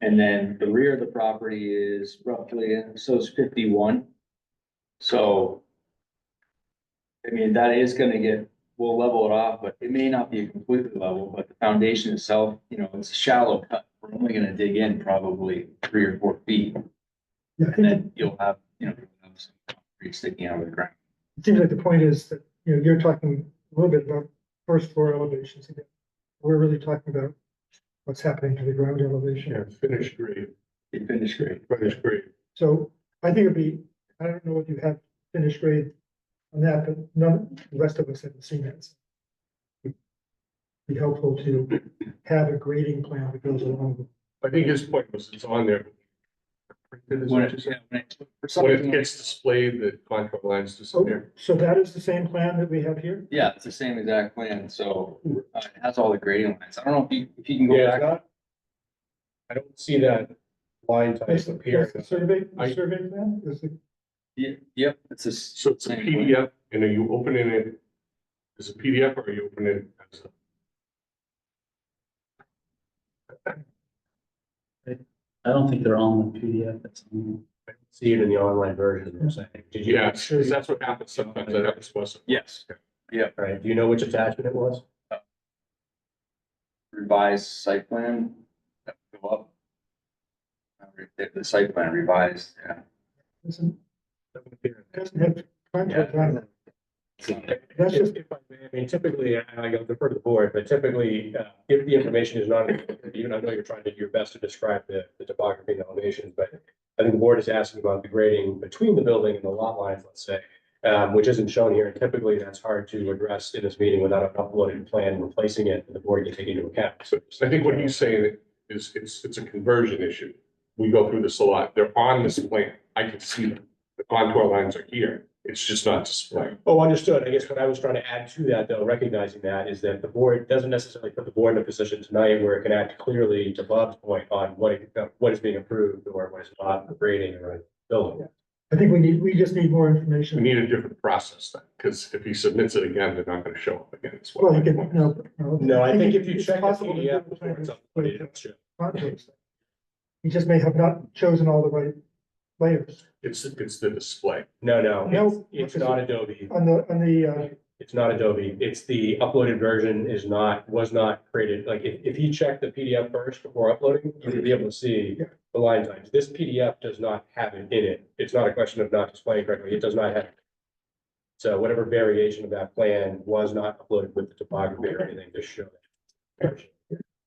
And then the rear of the property is roughly, so it's 51. So, I mean, that is gonna we'll level it off, but it may not be completely level, but the foundation itself, it's a shallow cut. We're only gonna dig in probably 3 or 4 feet. Yeah, I And think then you'll have some concrete sticking out of the ground. it seems like the point is that, you're talking a little bit about first floor elevations again. We're really talking about what's happening to the ground elevation. Yeah, finished grade, It finished great. finished grade. So I think I don't know if you have finished grade on that, but the rest of us haven't seen that. It'd be helpful to have a grading plan that goes along with. I think his point was it's on there. When When it, yeah, when it, for it something, gets displayed, the contour lines disappear. So that is the same plan that we have here? yeah, it's the same exact plan. So it has all the grading lines. I don't know if you can go Yeah, it's back. not. I don't see that line type That's appear. the survey I- plan? Is it? Yep, it's a. So it's a same PDF, and are you opening it as a PDF or are you opening it as a? I don't think they're on the PDF. That's on. See it in the online version, you're saying. Did you? Yeah, because that's what happens sometimes. That happens to us. Yes. Right, do you know which attachment it was? Revised site plan, go up. The site plan revised, yeah. Doesn't have conflict on it. That's just, If I may, I mean, typically, I go defer to the board, but typically, if the information is not, even I know you're trying to do your best to describe the topography and elevations, but I think the board is asking about the grading between the building and the lot lines, let's say, which isn't shown here. And typically, that's hard to address in this meeting without an uploaded plan replacing it, and the board can take into account. So I think what he's saying is it's a conversion issue. We go through this a lot. They're on this plan. I can see them. The contour lines are here. It's just not displayed. Oh, understood. I guess what I was trying to add to that, though, recognizing that, is that the board doesn't necessarily put the board in a position tonight where it can act clearly, to Bob's point, on what is being approved or what is not grading or building. I think we just need more We information. need a different process then, because if he submits it again, they're not going to show up again. It's what Well, you my can, point is. No, I think if you it's check the possible to do PDF the before it's plan uploaded, with it's true. contours. He just may have not chosen all the right layers. It's the display. No, No, it's not Adobe. On the, It's not Adobe. It's the uploaded version was not created. Like, if he checked the PDF first before uploading, you would be able to see the line types. This PDF does not have it in it. It's not a question of not displaying correctly. It does not have it. So whatever variation of that plan was not uploaded with the topography or anything to show that.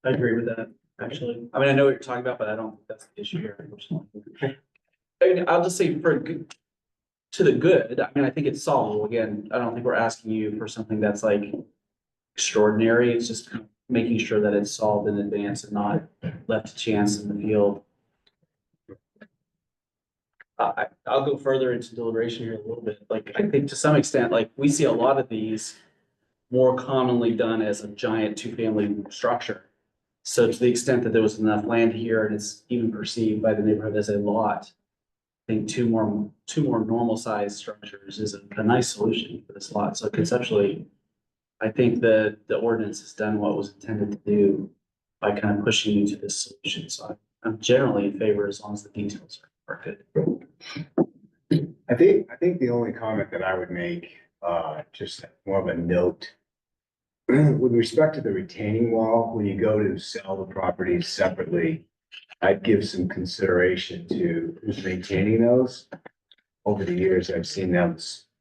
I agree with that, actually. I mean, I know what you're talking about, but I don't think that's the issue here. I mean, I'll just say for good, to the good, I mean, I think it's solvable. Again, I don't think we're asking you for something that's like extraordinary. It's just making sure that it's solved in advance and not left to chance in the field. I'll go further into deliberation here a little bit. Like, I think to some extent, like, we see a lot of these more commonly done as a giant two-family structure. So to the extent that there was enough land here and it's even perceived by the neighborhood as a lot, I think two more normal sized structures is a nice solution for this lot. So conceptually, I think the ordinance has done what was intended to do by kind of pushing you to this solution. So I'm generally in favor as long as the details are good. I think the only comment that I would make, just more of a note. With respect to the retaining wall, when you go to sell the properties separately, I'd give some consideration to maintaining those. Over the years, I've seen them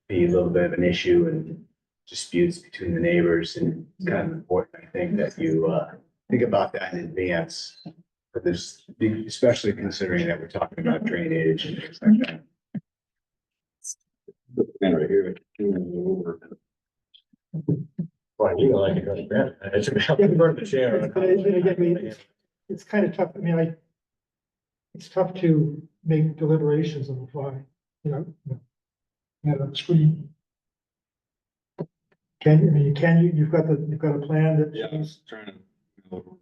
be a little bit of an issue and disputes between the neighbors, and it's kind of important, I think, that you think about that in advance. But there's, especially considering that we're talking about drainage and things like that. And right here. Well, you know, I can go to bed. It's about the chair. but again, it's kind of tough. I mean, it's tough to make deliberations on the fly, you know. On the screen. You've got a plan that shows. Trying to.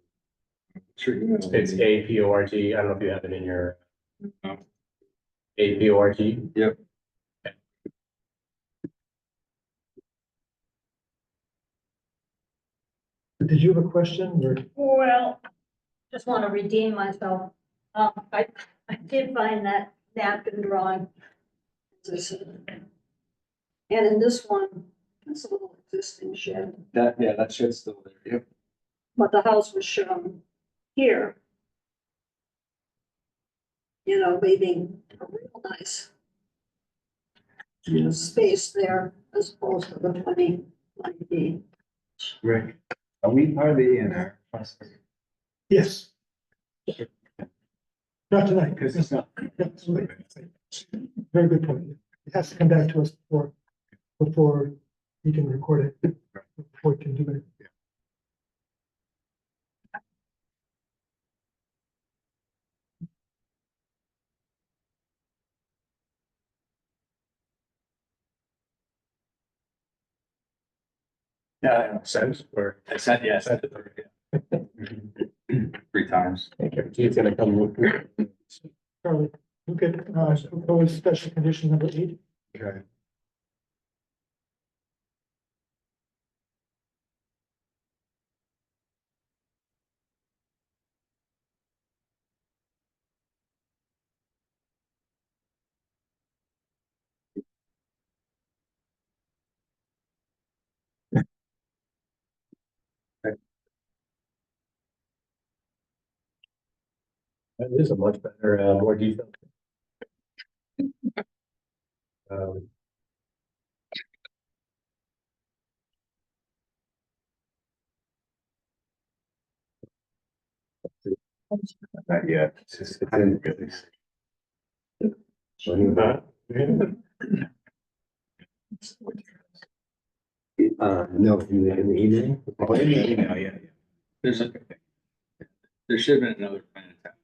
It's APORT. I don't know if you have it in your No. APORT. Yep. Did you have a question or? Well, just want to redeem myself. I did find that napkin drawing. And in this one, it's a little existing shed, That shed's still there. Yep. but the house was shown here. You know, leaving a real nice space there as opposed to the 20 Right. Are we part of the ENR process? Yes. Not tonight. Because it's not. Very good point. It has to come back to us before he can record it, before he can do it. Yeah, Sense or? I said yes. 3 times. He's gonna come. Charlie, look at, proposed special condition number 8. Okay. That is a much better, more detailed. Um, Not yet. It's just, I didn't really. No, in the email? Oh, in the email, yeah. There's a, there should have been another plan attached.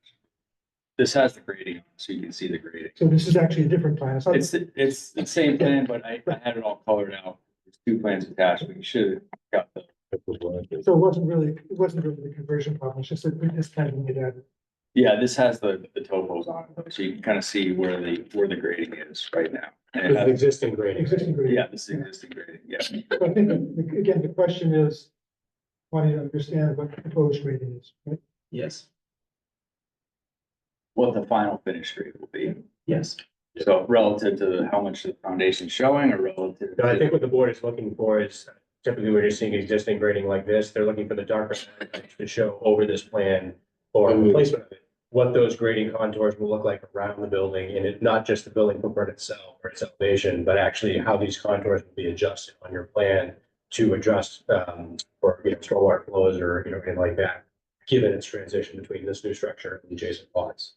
This has the grading, so you can see the grading. So this is actually a different plan. It's not- It's the same plan, but I had it all colored out. There's two plans attached, but you should have got the, So it wasn't really the conversion problem, it's just that we just kind of made it. yeah, this has the topos on it, so you can kind of see where the grading is right now. And it With has- existing grading. Existing grade. Yeah, this is existing grading, yeah. So I think, again, the question is, wanting to understand what the proposed grading is, right? Yes, What the final finish grade will be. yes. So relative to how much the foundation's showing or relative? No, I to- think what the board is looking for is typically when you're seeing existing grading like this, they're looking for the darker to show over this plan or replacement of it, what those grading contours will look like around the building, and it, not just the building footprint itself or its elevation, but actually how these contours will be adjusted on your plan to adjust, for, stormwater flows or, anything like that, given its transition between this new structure and adjacent lots.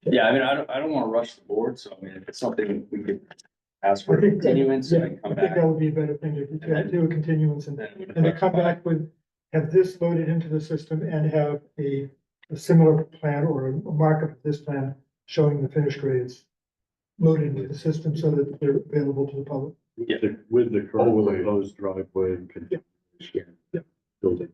Yeah, I mean, I don't want to rush the board, so I mean, if it's something we could ask for I think that- continuance Yeah, and I come think back. that would be a better thing to do a continuance and then to come back with, have this loaded into the system and have a similar plan or a markup of this plan showing the finished grades loaded into the system so that they're available to the public. With the current proposed driveway and continuation. Yeah. Building.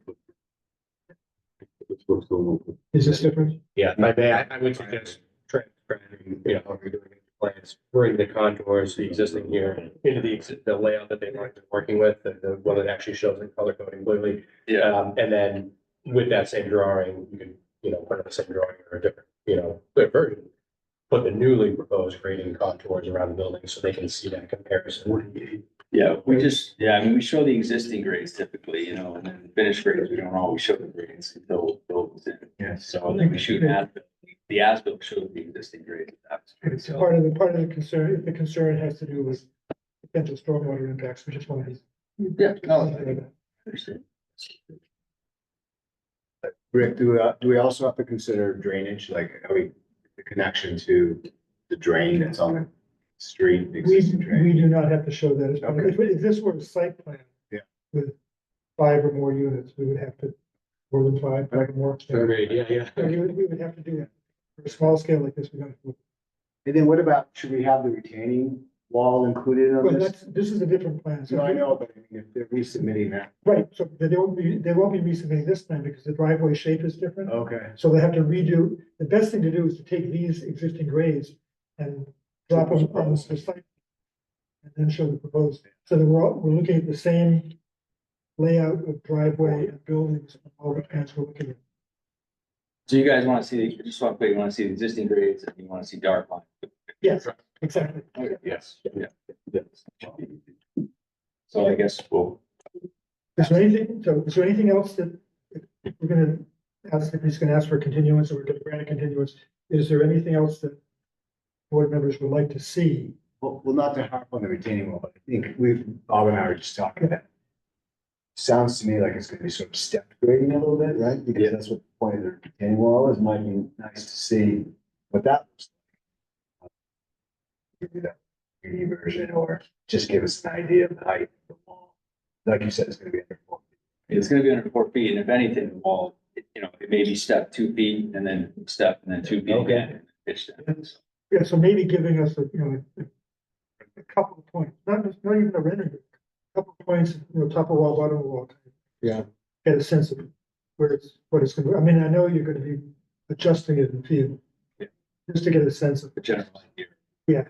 It's supposed to look. Is this different? Yeah, if I may, I would suggest transcribing, how you're doing it, plans, bring the contours, the existing here, into the layout that they've already been working with, the one that actually shows the color coding clearly. Yeah, And then with that same drawing, you can, put in the same drawing or a different, version. Put the newly proposed grading contours around the building so they can see that comparison. yeah, I mean, we show the existing grades typically, and then finished grades, we don't always show the grades until building's in. Yes. So then we shoot the as-built shows the existing grades. It's part of the concern, if the concern has to do with potential stormwater impacts, we just want to. Yeah, no, I understand. Rick, do we also have to consider drainage, like, the connection to the drain that's on the street, the existing We drain? do not have to show that. Okay. If this were a site plan. Yeah. With 5 or more units, we would have to, more than 5 or more. Agreed, yeah. So we would have to do it. For a small scale like this, we don't. And then what about, should we have the retaining wall included on Well, this? this is a different plan. So I know, but I mean, if they're resubmitting that, Right, so they won't be resubmitting this plan because the driveway shape is different. okay. So they have to redo, the best thing to do is to take these existing grades and drop them on the site. And then show the proposed, so that we're looking at the same layout of driveway and buildings, and all the plans we're looking at. So you guys want to see, just want to put, you want to see the existing grades and you want to see dark line. Yes, exactly. Yes. Yeah. So I guess we'll, Is there anything else that, if we're gonna ask, if he's gonna ask for a continuance or we're gonna grant a continuance, is there anything else that board members would like to see? Well, not to harp on the retaining wall, but I think Bob and I were just talking about. Sounds to me like it's gonna be sort of stepped grading a little bit, right? Because that's what the point of the retaining wall is. Might be nice to see what that looks like. Give you that 3D version, or just give us an idea of the height of the wall. Like you said, it's gonna be under 4 feet. it's gonna be under 4 feet, and if anything, the wall, it may be step 2 feet and then step and then 2 feet Okay. again. And pitch down. Yeah, so maybe giving us a couple of points, not even a rendering, a couple of points, top of wall, bottom of wall. Yeah. Get a sense of what it's gonna be. I mean, I know you're gonna be adjusting it in the field. Yeah. Just to get a sense of. The general idea. Yeah.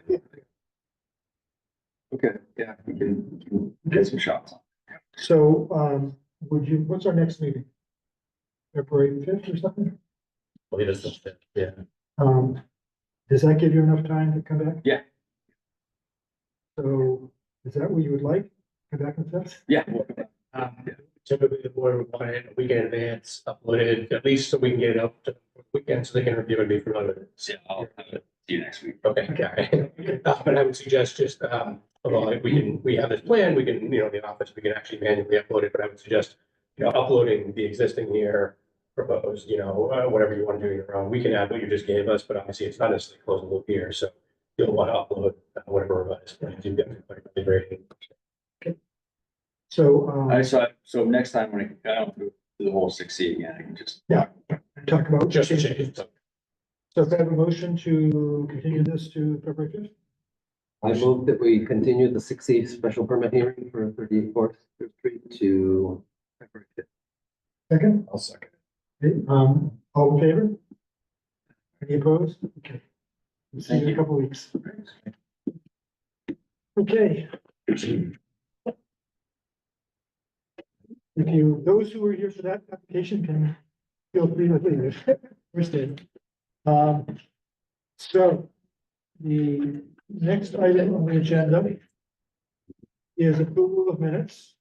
Okay, yeah, we can get some shots. So, what's our next meeting? February 5th or something? Well, it is, yeah. Does that give you enough time to come back? Yeah. So, is that what you would like? Come back and fifth? Yeah. typically the board would want it a week in advance, uploaded, at least so we can get it up to the weekend, so they can review and be familiar with it. Yeah, I'll have it to you next week. Okay, okay. But I would suggest just, although we have this plan, we can, the office, we can actually manually upload it, but I would suggest, uploading the existing year proposed, whatever you want to do your own. We can add what you just gave us, but obviously it's not necessarily closing the loop here, so you'll want to upload whatever revised plans you've got. That'd be great. So, So next time when I don't do the whole 6C again, I can just. talk about. Just to change. So if I have a motion to continue this to February 5th, I move that we continue the 6C special permit hearing for 38 Fourth Street to February 5th. second? I'll second. Okay, all in favor? Any opposed? Okay. We'll see you in a couple weeks. Okay. Those who were here for that application can feel free to leave. We're staying. So the next item on the agenda is approval of minutes.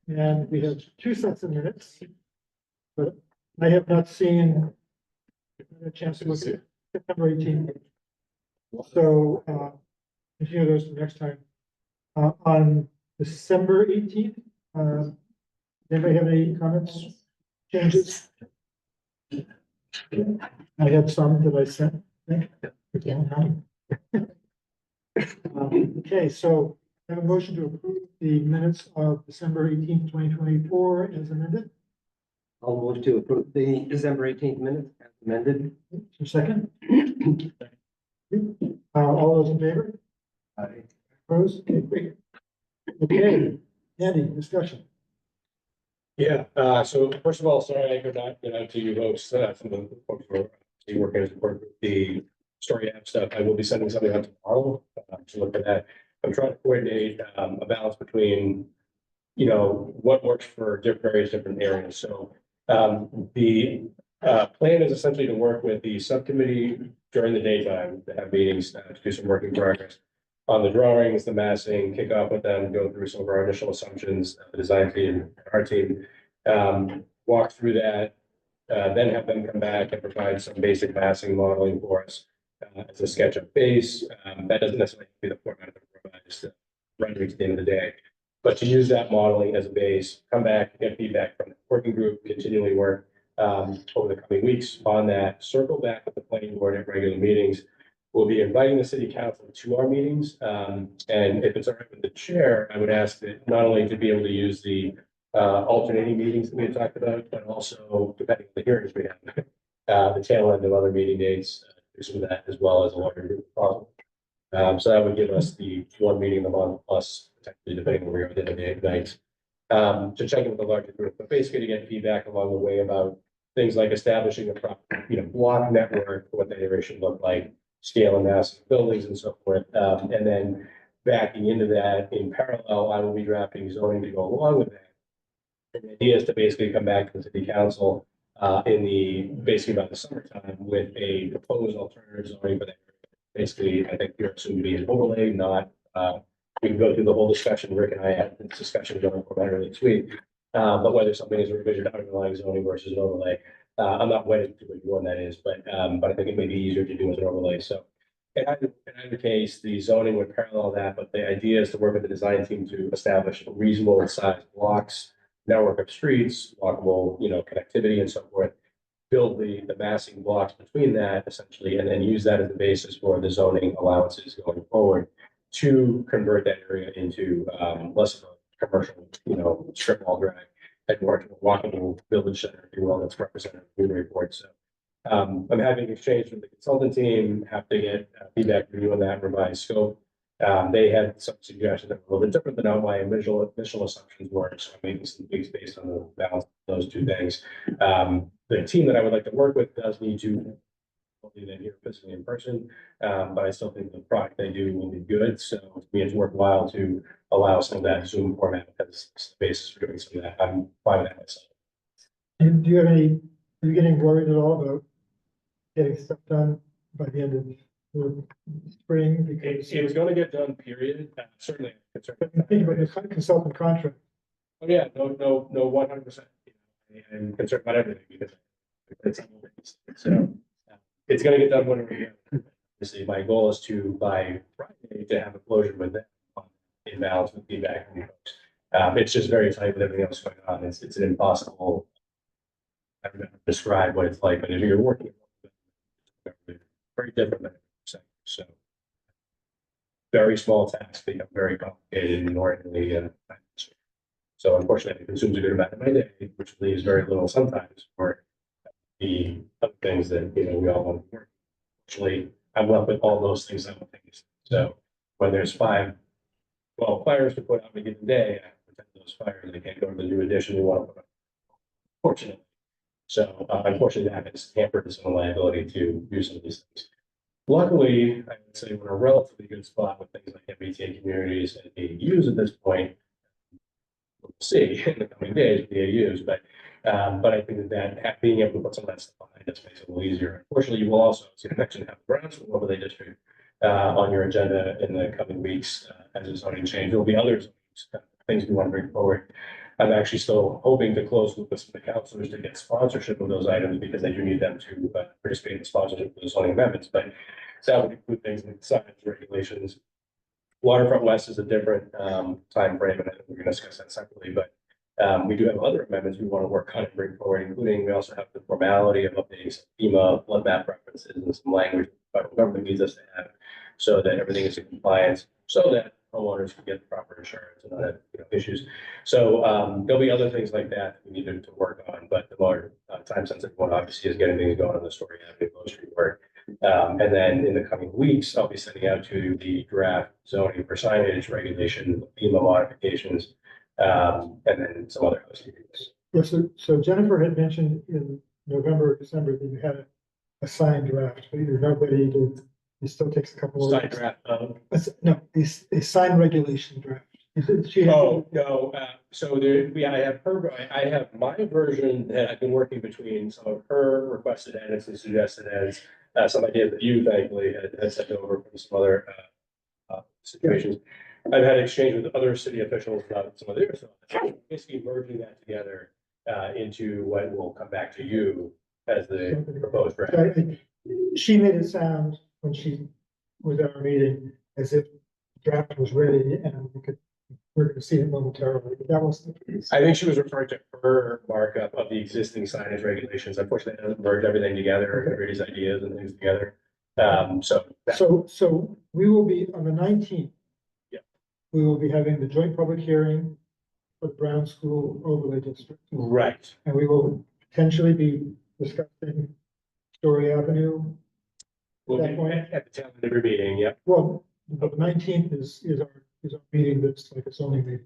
And we have two sets of minutes, but I have not seen a chance to look at September 18th. So, continue those for next time. On December 18th, anybody have any comments, changes? I had some that I sent, I think. Okay, so I have a motion to approve the minutes of December 18th, 2024 as amended. I'll move to approve the December 18th minutes as amended. So second? All those in favor? Opposed? Okay, great. Okay, Andy, discussion. Yeah, so first of all, sorry I could not get out to you folks, some of the folks who are working as part of the story app stuff. I will be sending something out tomorrow to look at that. I'm trying to coordinate a balance between, what works for various different areas. So the plan is essentially to work with the subcommittee during the daytime, to have meetings, to do some work in progress on the drawings, the massing, kick off with them, go through some of our initial assumptions, the design team, our team, walk through that, then have them come back and provide some basic massing modeling for us as a sketch of base. That doesn't necessarily be the format of the revised rendering at the end of the day. But to use that modeling as a base, come back, get feedback from the working group, continually work over the coming weeks on that, circle back with the planning board at regular meetings. We'll be inviting the city council to our meetings. And if it's all right with the chair, I would ask that not only to be able to use the alternating meetings that we had talked about, but also depending on the hearings we have, the tail end of other meeting dates, do some of that as well as a larger group of possible. So that would give us the one meeting a month plus potentially depending on where we are at the end of the night. To check in with the larger group, but basically to get feedback along the way about things like establishing a proper, block network, what that area should look like, scale and mass of buildings and so forth. And then backing into that in parallel, I will be drafting zoning to go along with that. And the idea is to basically come back to the city council basically about the summertime with a proposed alternative zoning for that. Basically, I think you're assumed to be an overlay, not, we can go through the whole discussion. Rick and I had this discussion going for about earlier this week. But whether something is a revision to underlying zoning versus an overlay. I'm not wedded to which one that is, but I think it may be easier to do as an overlay. So in either case, the zoning would parallel that, but the idea is to work with the design team to establish reasonable size blocks, network of streets, walkable, connectivity and so forth. Build the massing blocks between that essentially, and then use that as the basis for the zoning allowances going forward to convert that area into less of a commercial, strip mall drag and more to a walkable village center, if you will, that's represented in Newburyport. So I'm having an exchange with the consultant team, have to get feedback from you on that revised scope. They had some suggestions that were a little bit different than how my initial assumptions were, so I'm making some tweaks based on the balance of those two things. The team that I would like to work with does need to be there here physically in person, but I still think the product they do will be good. So to me, it's worthwhile to allow some of that Zoom format as the basis for doing some of that. I'm fine with that myself. And are you getting worried at all about getting stuff done by the end of the spring? Because It's going to get done, period. Certainly concerned. think about the consultant contract. Oh, yeah, no, 100%. I'm concerned about everything because it's, so it's gonna get done when we, obviously, my goal is to, by Friday, to have a closure with them on inbounds with feedback from you folks. It's just very tight with everything else going on. It's an impossible, I don't know how to describe what it's like, but if you're working, very different than saying, so. Very small tasks become very complicated and inordinately, so unfortunately, it consumes a good amount of my day, which leaves very little sometimes for the other things that, we all want to work. Actually, I'm left with all those things simultaneously. So when there's 12 fires to put out in a given day, I have to protect those fires. They can't go to the new addition we want to put up. Fortunately. So unfortunately, that has hampered some liability to do some of these things. Luckily, I would say we're in a relatively good spot with things like MBTA communities and ADUs at this point. We'll see in the coming days with the AUs, but I think that being able to put some of that stuff behind us makes it a little easier. Unfortunately, you will also, as you mentioned, have the Brownsville overlay district on your agenda in the coming weeks as a zoning change. There'll be other things we want to bring forward. I'm actually still hoping to close with some of the councilors to get sponsorship of those items because I do need them to participate in the sponsorship of the zoning amendments, but that would include things like signs, regulations. Waterfront West is a different time frame, and I think we're going to discuss that separately, but we do have other amendments we want to work on and bring forward, including we also have the formality of updating some FEMA flood map references and some language the federal government needs us to have so that everything is in compliance, so that homeowners can get the proper insurance and other issues. So there'll be other things like that we need to work on, but the more time sensitive one obviously is getting things going on the Story Avenue Low Street work. And then in the coming weeks, I'll be sending out to the draft zoning for signage regulation, FEMA modifications, and then some other housekeeping. Yes, so Jennifer had mentioned in November or December that you had a signed draft, but you're not ready to, it still takes a couple of Side weeks. draft of. No, a signed regulation draft. She had- Oh, no, so there, I have I have my version that I've been working between some of her requested edits and suggested edits. Some ideas that you thankfully had sent over from some other situations. I've had exchange with other city officials about some of their stuff, basically merging that together into what will come back to you as the proposed draft. She made it sound when she was at our meeting as if the draft was ready and we're going to see it momentarily, but that wasn't the case. I think she was referring to her markup of the existing signage regulations. Unfortunately, it doesn't merge everything together, everybody's ideas and things together. So we will be on the 19th. Yeah. We will be having the joint public hearing for the Brown School Overlay District. Right. And we will potentially be discussing Story Avenue. We'll That be point. at the tail end of your meeting, yep. Well, the 19th is our meeting that's like a zoning meeting.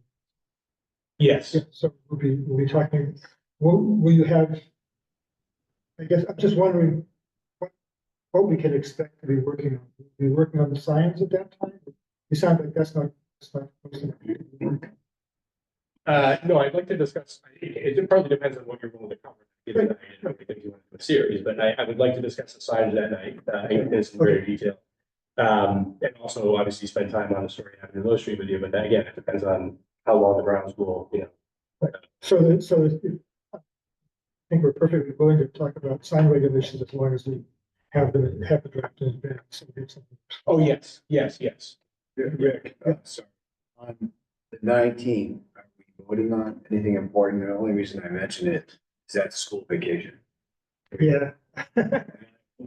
Yes. Yeah, so we'll be talking, will you have, I guess, I'm just wondering what we can expect to be working on. Be working on the signs at that time? You sound like that's not supposed to be work. No, I'd like to discuss, it probably depends on what you're willing to cover. Given that I didn't think you want to do a series, but I would like to discuss the signs that night, in some greater detail. And also obviously spend time on the Story Avenue Low Street with you, but then again, it depends on how long the Brown School, So I think we're perfectly willing to talk about sign regulations as long as we have the draft in advance. So we have something. Oh, yes. Rick, sorry, on the 19th, are we voting on anything important? The only reason I mention it is that school vacation. Yeah.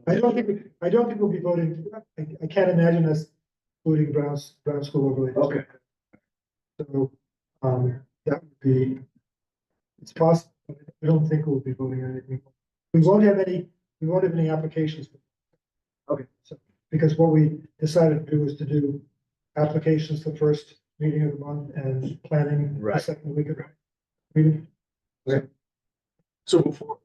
I don't think we'll be voting. I can't imagine us voting Brown School overlay. Okay. So, that would be, it's possible. But I don't think we'll be voting on anything. We won't have any applications. Okay. So, because what we decided to do is to do applications the first meeting of the month and planning the Right. second week of the meeting. So before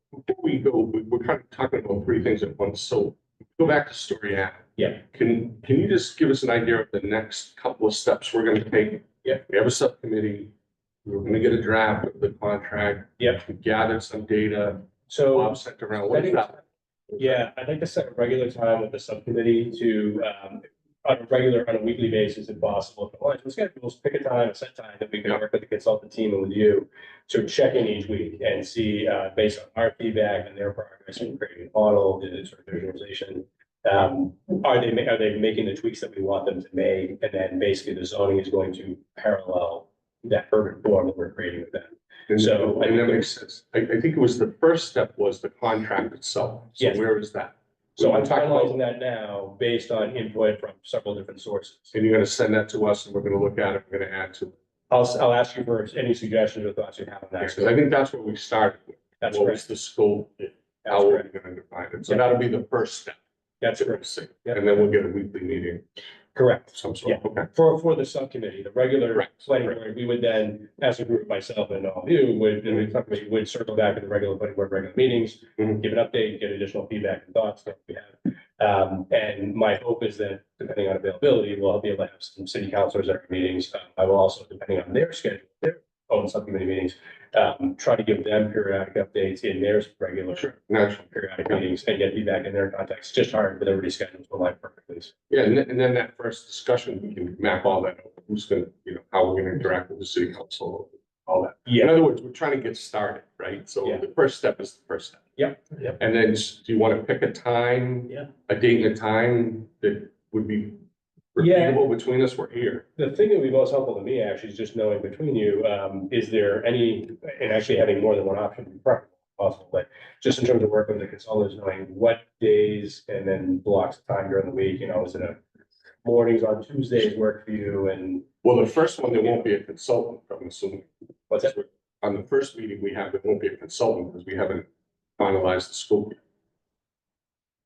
we go, we're kind of talking about three things at once. So go back to Story Avenue. Yeah. Can you just give us an idea of the next couple of steps we're gonna take? Yeah. We have a subcommittee. We're gonna get a draft of the contract. Yeah. We gathered some data. So. Bob sent around. What is that? Yeah, I'd like to set a regular time with the subcommittee to on a regular, on a weekly basis if possible. Let's pick a time, a set time that we can work with the consultant team and with you to check in each week and see, based on our feedback and their progress in creating a model, the sort of visualization. Are they making the tweaks that we want them to make? And then basically the zoning is going to parallel that perfect form that we're creating with them. So I And that think makes sense. I think it was the first step was the contract itself. So Yes. where is that? So I'm talking about, finalizing that now based on input from several different sources. and you're gonna send that to us and we're gonna look at it, we're gonna add to it. I'll ask you for any suggestions or thoughts you have on that. Because I think that's what we started with. That's What correct. was the scope? That's How we're correct. gonna define it. So that'll be the first step. That's that we'll correct. see. Yep. And then we'll get a weekly meeting Correct. of some sort. Okay. For the subcommittee, the regular Correct. planning board, we would then, as a group, myself and all of you, the subcommittee would circle back at the regular planning board, regular meetings, Mhm. give an update, get additional feedback and thoughts that we have. And my hope is that depending on availability, we'll be able to have some city councilors at our meetings. I will also, depending on their schedule, their own subcommittee meetings, try to give them periodic updates in their regular Naturally. periodic meetings and get feedback in their context. It's just hard with everybody's schedules to align perfectly. Yeah, and then that first discussion, we can map all that, out. Who's gonna, how we're gonna interact with the city council, all that. In Yeah, other words, we're trying to get started, right? So Yeah. the first step is the first step. yep. And then do you want to pick a time? Yeah. A date and a time that would be Yeah. repeatable between us? We're here. The thing that would be most helpful to me actually is just knowing between you, is there any, and actually having more than one option would be preferable if possible, but just in terms of working with the consultants, knowing what days and then blocks of time during the week, is it a mornings on Tuesdays work for you and Well, the first one, there won't be a consultant, I'm assuming. what's that? On the first meeting we have, there won't be a consultant because we haven't finalized the scope.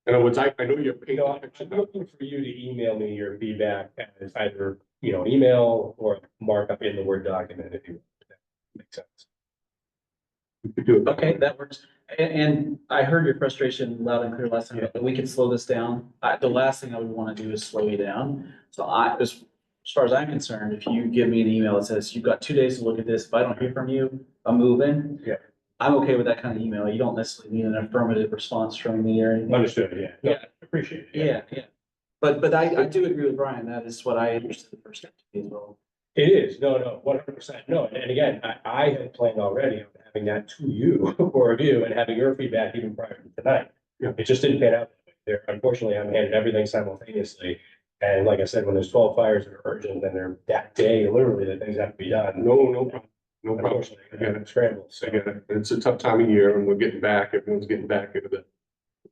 In other words, I know you're paying attention. I'm looking for you to email me your feedback as either, an email or markup in the Word document if you, if that makes sense. We could do it. Okay, that works. And I heard your frustration loud and clear last time, but we can slow this down. The last thing I would want to do is slow you down. So as far as I'm concerned, if you give me an email that says, you've got 2 days to look at this, if I don't hear from you, I'm moving. Yeah. I'm okay with that kind of email. You don't necessarily need an affirmative response from me or anything. Understood, yeah. No, Yeah. Appreciate it. Yeah. But I do agree with Brian. That is what I understood the first step to be as well. It is, no, 100%, no, and again, I had planned already on having that to you for review and having your feedback even prior to tonight. Yeah. It just didn't pan out that way. There, unfortunately, I'm handed everything simultaneously, and like I said, when there's 12 fires that are urgent, then they're that day, literally, that things have to be done. No problem. No problem. Unfortunately, I got scrambled, so. Again, it's a tough time of year and we're getting back, everyone's getting back into the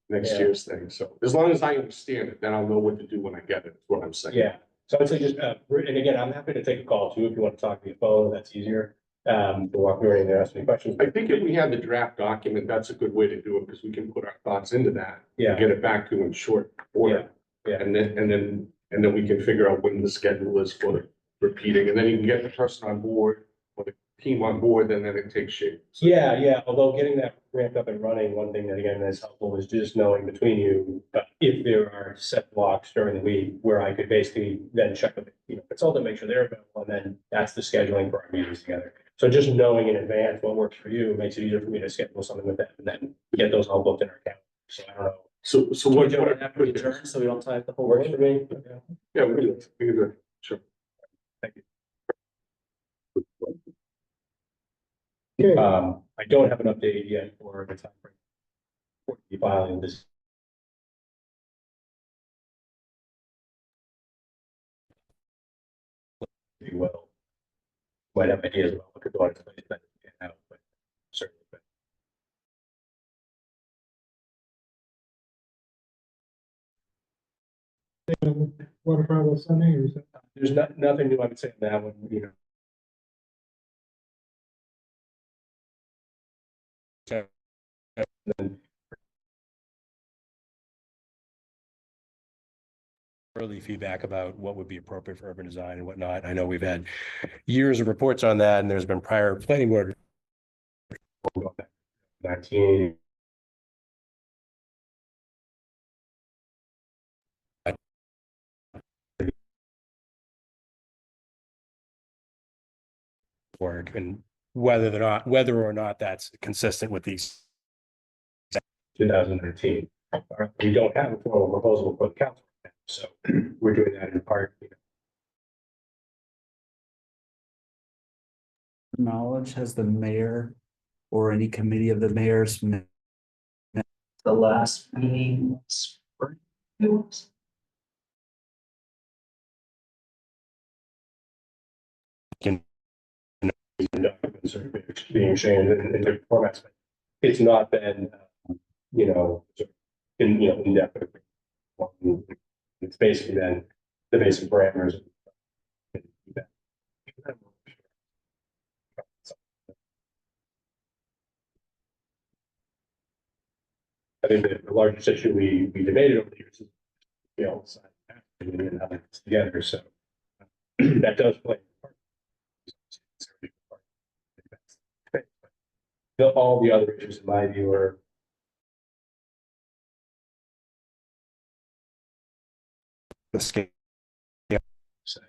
next Yeah. year's thing. So as long as I understand it, then I'll know what to do when I get it, is what I'm saying. Yeah, so I'd say just, and again, I'm happy to take a call too, if you want to talk via phone, that's easier. To walk through anything, ask any questions. I think if we had the draft document, that's a good way to do it, because we can put our thoughts into that. Yeah. And get it back to you in short order. Yeah, yeah. And then we can figure out when the schedule is for the repeating, and then you can get the person on board, or the team on board, and then it takes shape. So- Yeah, although getting that ramped up and running, one thing that again is helpful is just knowing between you, if there are set blocks during the week where I could basically then check with, consultant, make sure they're available, and then that's the scheduling for our meetings together. So just knowing in advance what works for you makes it easier for me to schedule something with them and then get those all booked in our calendar. So I don't know. So Can we what, do it after we what, adjourn, so we don't tie up the whole Works for world? me? yeah, we can do it, sure. Okay, I don't have an update yet for the time frame for the filing this. Pretty well. Might have ideas about what could go on its place, but certainly. But waterfowl Sunday, or is that? there's nothing new I would say on that one, early feedback about what would be appropriate for urban design and whatnot. I know we've had years of reports on that, and there's been prior planning board 19. Work and whether or not that's consistent with these 2019. We don't have a formal proposal for the council. So we're doing that in part, you know. Knowledge, has the mayor or any committee of the mayors met? The last meeting was spring, it was. Documents are being changed in different formats, but it's not been, you know, indefinite. It's basically been the basic parameters. I think the largest issue we debated over the years is, you know, and how it's together, so that does play a part. All the other issues, in my view, are The scale. say,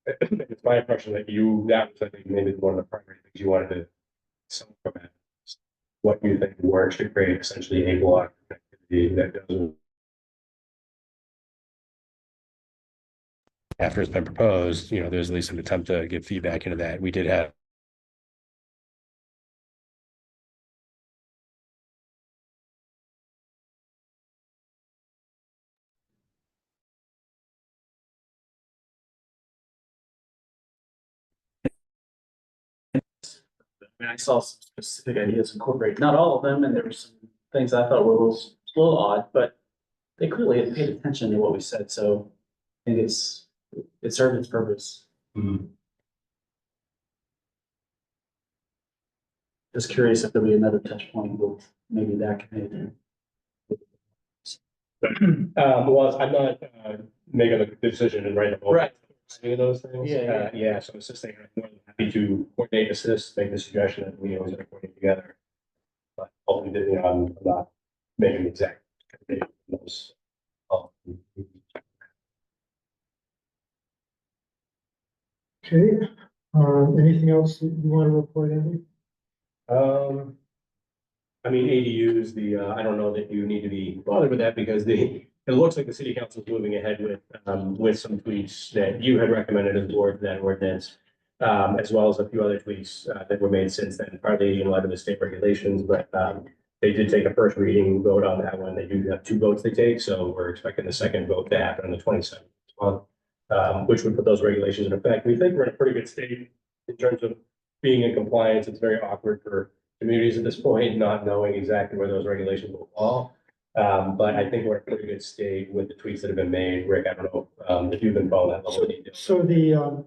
it's my impression that that was, I think, maybe one of the primary things you wanted to sum from it. What you think works to create essentially a block activity that doesn't. After it's been proposed, you know, there's at least an attempt to give feedback into that. We did have. I mean, I saw some specific ideas incorporated, not all of them, and there were some things I thought were a little odd, but they clearly had paid attention to what we said, so I think it served its purpose. Just curious if there'll be another touch point with maybe that committee. Well, I'm not making a decision and writing a vote. Right. Any of those things. Yeah. Yeah, so it's just saying, I'm more than happy to coordinate, assist, make the suggestion, and we always coordinate together. But ultimately, you know, I'm not making the exact. Those. Okay, anything else that you want to report, Andy? I mean, ADUs, I don't know that you need to be bothered with that because it looks like the city council is moving ahead with some tweaks that you had recommended as board for that ordinance. As well as a few other tweaks, that were made since then, partly in light of the state regulations, but, they did take a first reading vote on that one. They do have 2 votes they take, so we're expecting the second vote to happen on the 27th as well. Which would put those regulations in effect. We think we're in a pretty good state in terms of being in compliance. It's very awkward for communities at this point, not knowing exactly where those regulations will fall. But I think we're in a pretty good state with the tweaks that have been made. Rick, I don't know, if you've been following that level of detail. So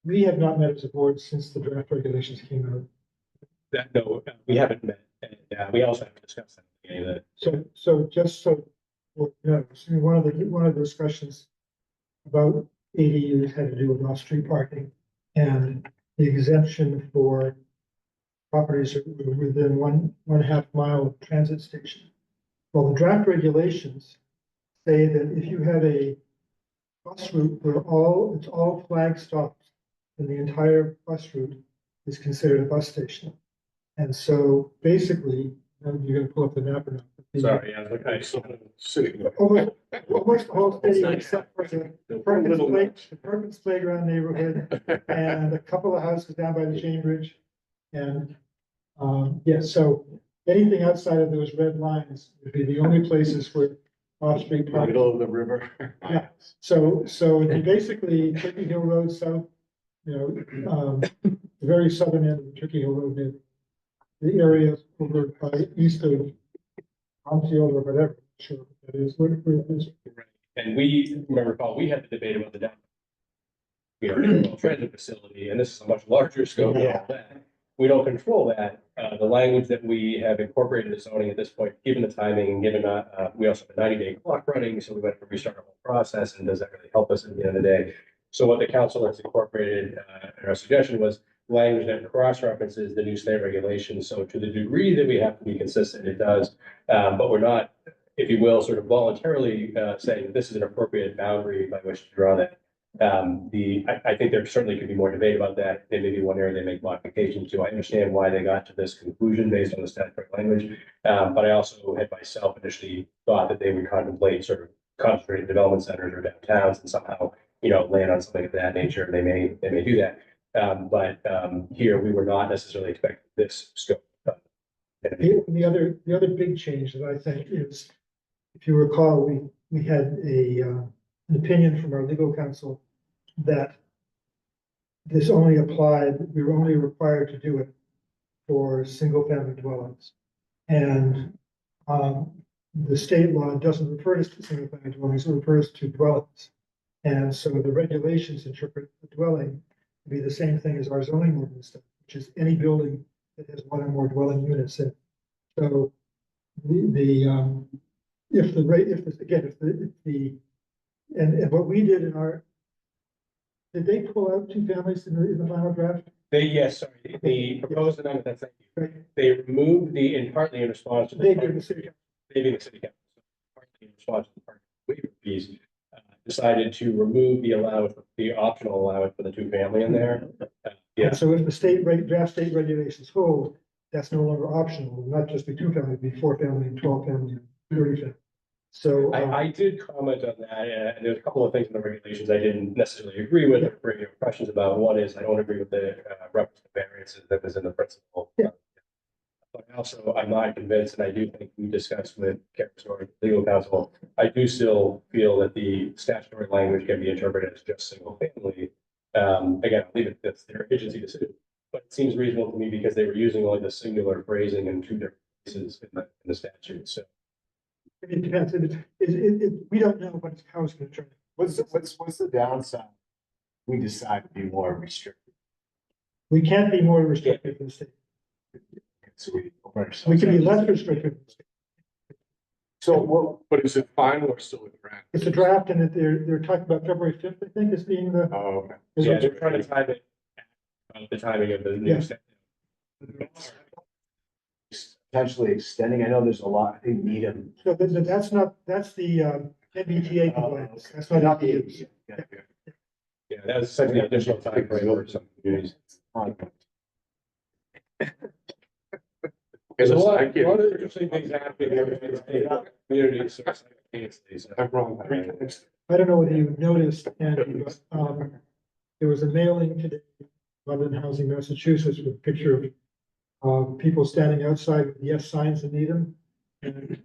we have not met as a board since the draft regulations came out. No, we haven't met, and we also haven't discussed that. Any of that. So just so, well, no, so one of the discussions about ADUs had to do with off-street parking and the exemption for properties within one half mile of transit station. Well, the draft regulations say that if you have a bus route where it's all flag stops, and the entire bus route is considered a bus station. And so basically, you're gonna pull up the map or not. Sorry, yeah, look, I saw it sitting. Almost the whole city except for the Perkins Playground neighborhood and a couple of houses down by the Chain Bridge. And, yeah, so anything outside of those red lines would be the only places where off-street parking. Middle of the river. Yeah. So basically Turkey Hill Road South, the very southern end of Turkey Hill Road, the area over by east of Armfield or whatever, sure that is, where it is. And we remember, Paul, we had the debate about the down. Transit facility, and this is a much larger scope than all that. We don't control that. The language that we have incorporated in zoning at this point, given the timing and given, we also have a 90-day clock running, so we went to restart our whole process, and does that really help us at the end of the day? So what the council has incorporated, in our suggestion was language that cross-references the new state regulations. So to the degree that we have to be consistent, it does. But we're not, if you will, sort of voluntarily saying this is an appropriate boundary by which to draw that. I think there certainly could be more debate about that. There may be one area they make modifications to. I understand why they got to this conclusion based on the statutory language. But I also had myself initially thought that they would contemplate sort of concentrated development centers or downtowns and somehow, land on something of that nature. They may do that. Here we were not necessarily expecting this scope. The other big change that I think is, if you recall, we had an opinion from our legal counsel that this only applied, we were only required to do it for single-family dwellings. And the state law doesn't refer to single-family dwellings, it refers to dwellings. And so the regulations interpret the dwelling to be the same thing as our zoning ordinance, which is any building that has one or more dwelling units in it. So and what we did in our, did they pull out two families in the final draft? Yes, sorry, the proposed amendment, that's, Right. they removed partly in response to the. They did the city council. They being the city council, partly in response to the parking waiver fees, decided to remove the optional allowance for the two family in there. And so if the draft state regulations hold, that's no longer optional, not just be two family, it'd be 4 family and 12 family and 30 family. So. I did comment on that, and there's a couple of things in the regulations I didn't necessarily agree with or bring your questions about. One is I don't agree with the reference to variances that was in the principle. Yeah. But also, I'm not convinced, and I do think we discussed with Karen's legal counsel, I do still feel that the statutory language can be interpreted as just single family. Again, I'll leave it, that's their agency decision, but it seems reasonable to me because they were using only the singular phrasing in two different places in the statute, so. It depends, we don't know, but it's how it's gonna turn. What's the downside? We decide to be more restrictive. We can't be more restrictive than the state. So we open We ourselves can be up. less restrictive. So, well, but is it final or still in draft? It's a draft and they're talking about February 5th, I think, as being the. Oh, okay. Yeah, they're trying to time it, the timing of the new Yeah. statute. Potentially extending, I know there's a lot, I think Needham. So that's the MBTA compliance, that's not Not the. ADUs. Yeah, that was essentially an additional time frame over some communities. There's a lot of interesting things happening in communities. I'm wrong 3 times. I don't know whether you noticed, Andy, but there was a mailing today, London Housing, Massachusetts, with a picture of people standing outside with yes signs in Needham. And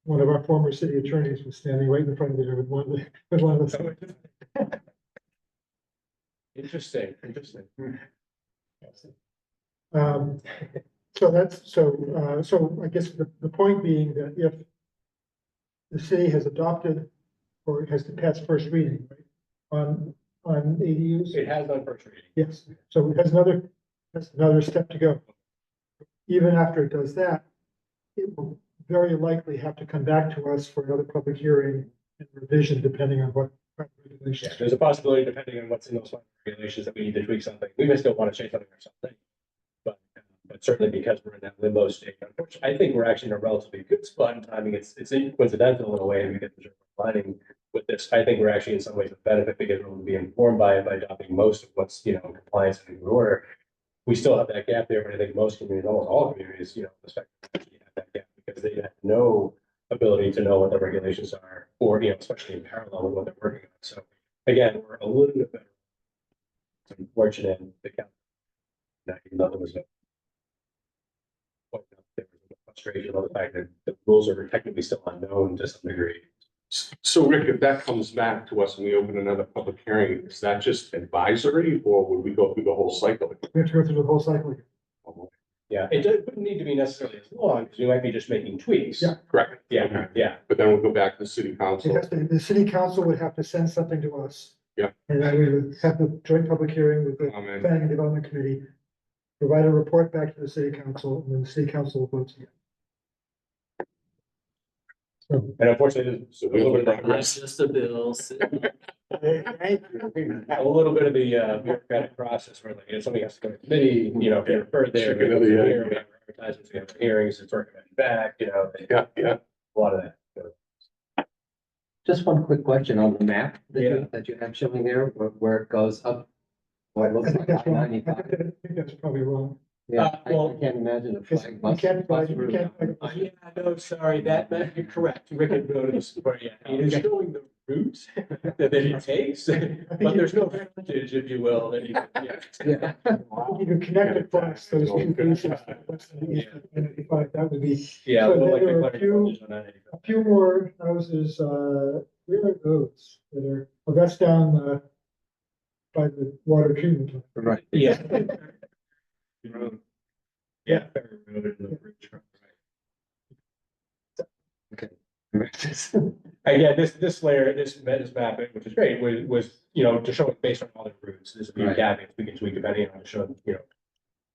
one of our former city attorneys was standing right in front of there with one of the. Interesting. So I guess the point being that if the city has adopted or has passed first reading, right, on ADUs, It has done first reading. yes, so it has another step to go. Even after it does that, it will very likely have to come back to us for another public hearing and revision, depending on what regulations. Yeah, there's a possibility, depending on what's in those regulations, that we need to tweak something. We may still want to change something or something. But certainly because we're in that limbo state, unfortunately, I think we're actually in a relatively good spot in timing. It's coincidental in a way because we're aligning with this. I think we're actually in some ways a benefit because we'll be informed by it by adopting most of what's, in compliance and in good order. We still have that gap there, but I think most communities, almost all communities, respect have that gap because they have no ability to know what the regulations are, or, especially in parallel with what they're working on. So again, we're a little bit better. It's unfortunate the county. Even though there was no frustration on the fact that the rules are technically still unknown to some degree. So Rick, if that comes back to us and we open another public hearing, is that just advisory or would we go through the whole cycle? We have to go through the whole cycle again. Yeah, wouldn't need to be necessarily as long, because we might be just making tweaks. Yeah. Correct. Yeah. But then we'll go back to the city It council. has to, the city council would have to send something to us. Yeah. And then we would have the joint public hearing with the Amen. planning and development committee, provide a report back to the city council, and then the city council votes again. So, And unfortunately, there's a little bit of That's just a bill. Thank you. a little bit of the bureaucratic process where like, something has to go to committee, if you're referred there. Chicken of the egg. We have advertisements, we have hearings, it's recommended back, Yeah. a lot of that. Just one quick question on the map that Yeah. that you have showing there, where it goes up. What I looks think like that's wrong. I I-95. think that's probably wrong. Yeah, I well, can't imagine a Because flag you bus. can't bus find- you route. can't find- Yeah, no, sorry, that, you're correct. Rick had noticed, but yeah, it is showing the routes that it takes, but there's no frontage, if you will, that you, yeah. Yeah. You can connect across those two bases, west and east, and if that would be. Yeah, So well, like there are a declaring few- frontage on that. A few more houses, where are those that are, oh, that's down, by the water treatment plant. Right. Yeah. Yeah. Ferry Road and the bridge, right. Again, this layer, this map, which is great, was, you know, to show it based on all the routes, this would be Right. gapping, we can tweak depending on, show, you know,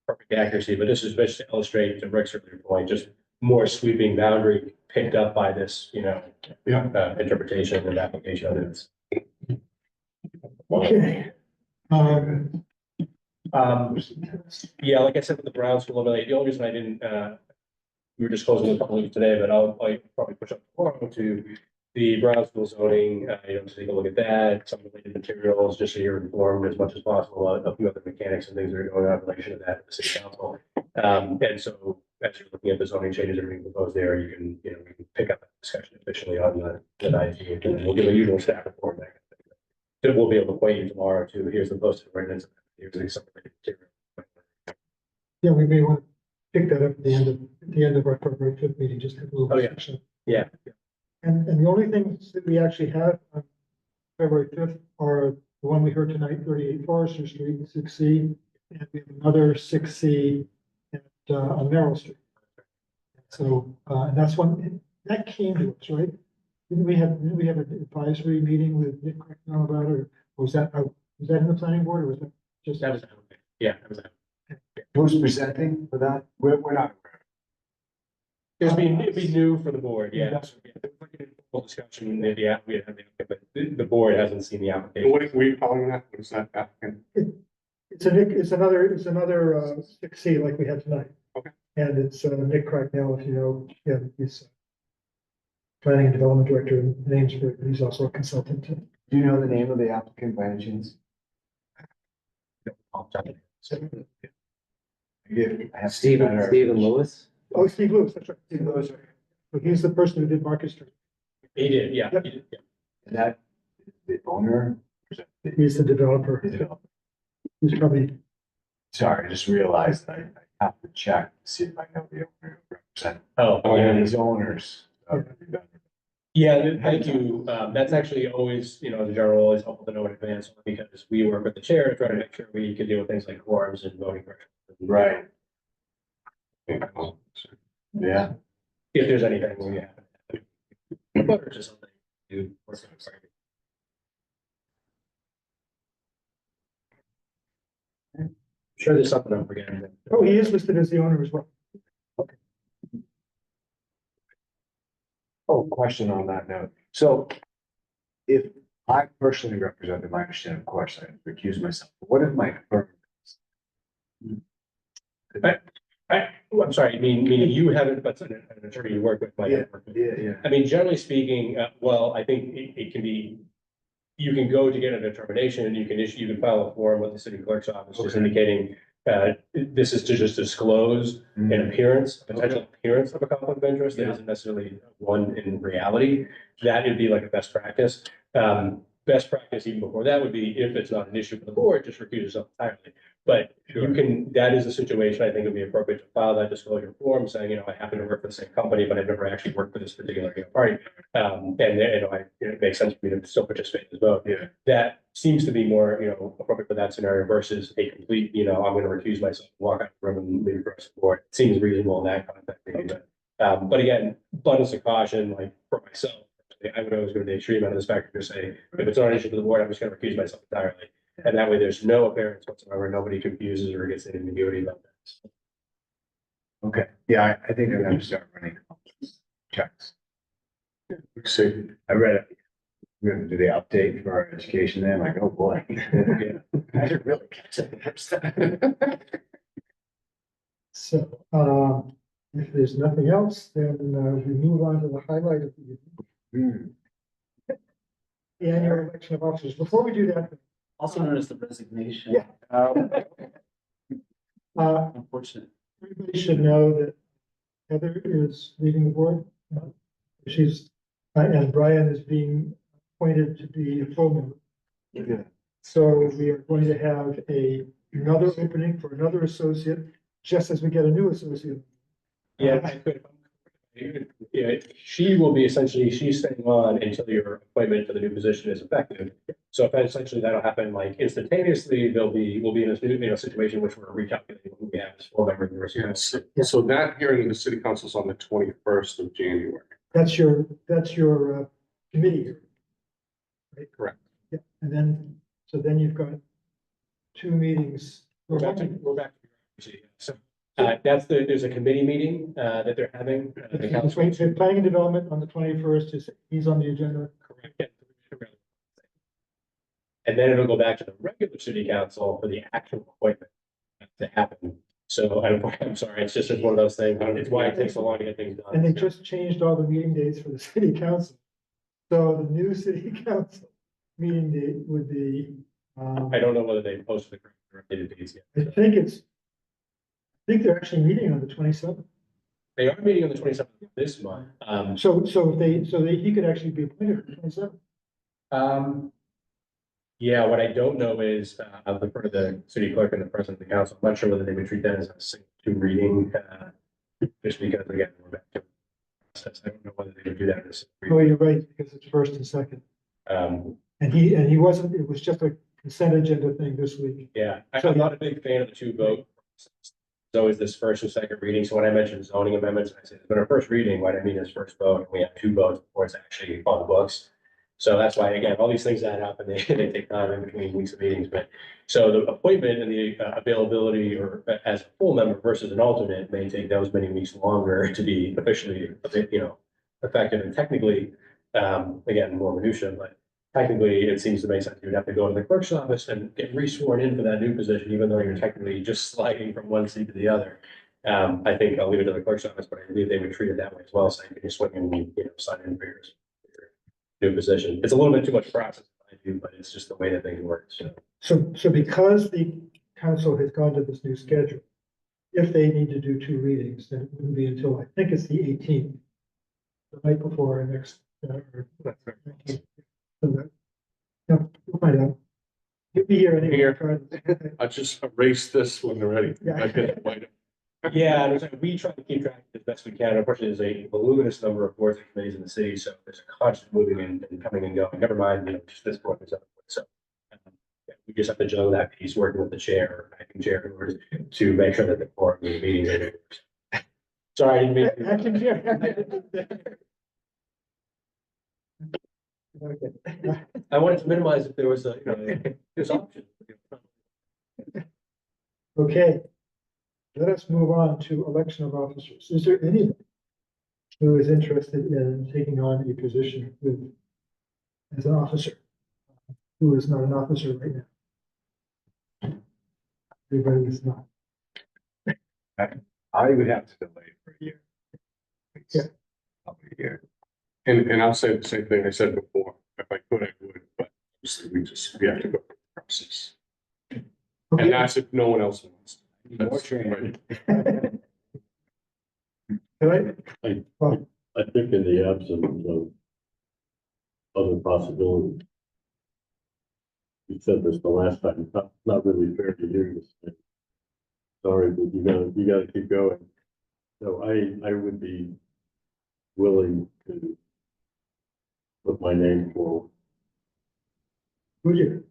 perfect accuracy, but this is just to illustrate to Rick's earlier point, just more sweeping boundary picked up by this, you know, interpretation and application of this. Okay. Yeah, like I said, with the Brownsville overlay, the only reason I didn't, we were disclosing a couple of weeks today, but I'll probably push up tomorrow to the Brownsville zoning, you know, to take a look at that, some related materials, just so you're informed as much as possible about a few other mechanics and things that are going on in relation to that at the city council. And so as you're looking at the zoning changes that are being proposed there, you can, you know, we can pick up that discussion officially on the IT, and we'll give a usual staff report back. Then we'll be able to point you tomorrow to, here's the posted ordinance, here's some related material. Yeah, we may want to pick that up at the end of our February 5th meeting, just have a little Oh, yeah. discussion. Yeah. And the only things that we actually have on February 5th are the one we heard tonight, 38 Forester Street, 6C, and we have another 6C on Merrill Street. So, and that's one, that came to us, right? Didn't we have an advisory meeting with Nick Cracknell about it, or was that in the planning board, or was that just? That was, yeah, that was. Who's presenting for that? We're not. It'd be new for the board, yeah. So, yeah, there was like an informal discussion, yeah, we had, but the board hasn't seen the application. What are we calling that? What is that applicant? It's another 6C like we had tonight. Okay. And it's Nick Cracknell, if you know, yeah, he's planning and development director in Namesburg, but he's also a consultant. Do you know the name of the applicant by any chance? Stephen Lewis. Oh, Steve Lewis, that's right. Steve Lewis. So he's the person who did Market Street. He did, yeah. Yep. He did, yeah. Is that the owner? He's the developer. He's probably, Sorry, I just realized I have to check to see if I know the owner represent. Oh, And yeah. his owners. Yeah, thank you. That's actually always, you know, the general always helpful to know in advance, because we work with the chair to try to make sure we can deal with things like quorums and voting. Right. Yeah. If there's anything we have. Or just something. You work on, sorry. Sure, there's something I'm forgetting. oh, he is listed as the owner as well. Oh, question on that note. So if I personally represented, my understanding, of course, I recuse myself. What if my firm? I'm sorry, meaning you haven't, but an attorney you work with might have worked with. Yeah. I mean, generally speaking, well, I think it can be, you can go to get a determination and you can file a form with the city clerk's office, just Okay. indicating this is to just disclose an appearance, a potential appearance of a conflict of interest that Yeah. isn't necessarily one in reality. That would be like a best practice. Best practice even before that would be, if it's not an issue for the board, just recuse yourself entirely. But you can, that is a situation I think would be appropriate to file that disclosure form saying, you know, I happen to work for the same company, but I've never actually worked for this particular party. And, you know, it makes sense for me to still participate as well. Yeah. That seems to be more, you know, appropriate for that scenario versus a complete, you know, I'm going to recuse myself, walk out of the room and leave the rest of the board. It seems reasonable in that context. Maybe, but again, abundance of caution, like for myself, I would always go to the extreme end of the spectrum to say, if it's not an issue for the board, I'm just going to recuse myself entirely. And that way there's no appearance whatsoever. Nobody confuses or gets any ambiguity about that. Okay, yeah, I think I'm gonna start running checks. See, I read it. We're gonna do the update for our education there, like, oh boy. I didn't really catch it the first time. So, if there's nothing else, then we move on to the highlight of the evening. annual election of officers. Before we do that, Also known as the resignation. Yeah. Unfortunate. everybody should know that Heather is leaving the board. She's, and Brian is being appointed to be a full member. Yeah. So we are going to have another opening for another associate, just as we get a new associate. Yeah, I could. Yeah, she will be essentially, she's staying on until your appointment to the new position is effective. So if essentially that'll happen like instantaneously, we'll be in this new, situation which we're recalculating who we have as full members. Yes, so that hearing of the city council is on the 21st of January. That's your committee. Right? Correct. Yeah, and then, so then you've got two meetings. We're back to. So, there's a committee meeting, that they're having. The council. Planning and development on the 21st he's on the agenda. Correct. And then it'll go back to the regular city council for the actual appointment to happen. So I'm sorry, it's just one of those things. It's why it takes so long to get things done. And they just changed all the meeting dates for the city council. So the new city council meeting date would be, I don't know whether they posted the correct updated dates yet. I think they're actually meeting on the 27th. They are meeting on the 27th of this month. So he could actually be appointed for the 27th. Yeah, what I don't know is, I'll defer to the city clerk and the president of the council. I'm not sure whether they would treat that as a single two reading, just because again, we're back to process. I don't know whether they would do that as. Oh, you're right, because it's first and second. Um, And he wasn't, it was just a consent agenda thing this week. yeah, I'm not a big fan of the two vote. So is this first and second reading. So when I mentioned zoning amendments, I said, but our first reading, what I mean is first vote, and we have two votes before it's actually on the books. So that's why, again, all these things add up and they take time in between weeks of meetings, but so the appointment and the availability or as a full member versus an alternate may take those many weeks longer to be officially, effective and technically, again, more minutia, but technically it seems to make sense. You'd have to go to the clerk's office and get re-sworn in for that new position, even though you're technically just sliding from one seat to the other. I think I'll leave it to the clerk's office, but I believe they would treat it that way as well. So you can just swing and, sign in for your new position. It's a little bit too much process, I do, but it's just the way that things work. So because the council has gone to this new schedule, if they need to do two readings, then it wouldn't be until, I think it's the 18th, the night before our next. No, we'll find out. You'll be here anyway. I'll just erase this when they're ready. Yeah. I get it, wait. Yeah, we try to keep track as best we can. Unfortunately, there's a voluminous number of boards and committees in the city, so there's a constant moving and coming and going. Never mind, just this board is up. So we just have to juggle that piece, working with the chair, acting chair, in order to make sure that the board meetings are. Sorry, I didn't mean. Acting chair. Okay. I wanted to minimize if there was this option. Okay. Let us move on to election of officers. Is there anyone who is interested in taking on a position as an officer, who is not an officer right now? Everybody is not. I would have to delay for a year. Yeah. Probably a year. And I'll say the same thing I said before. If I could, I would, but obviously we have to go through the process. And that's if no one else wants. More That's training. right. Right? I think in the absence of other possibilities. You said this the last time, not really fair to you. Sorry, but you gotta keep going. So I would be willing to put my name forward. Would you?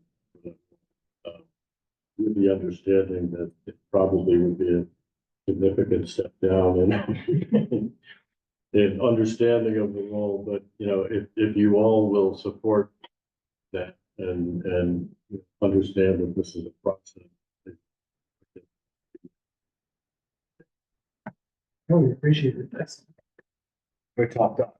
With the understanding that it probably would be a significant step down in understanding of the role, but if you all will support that and understand that this is a process. No, we appreciate it. We're topped up.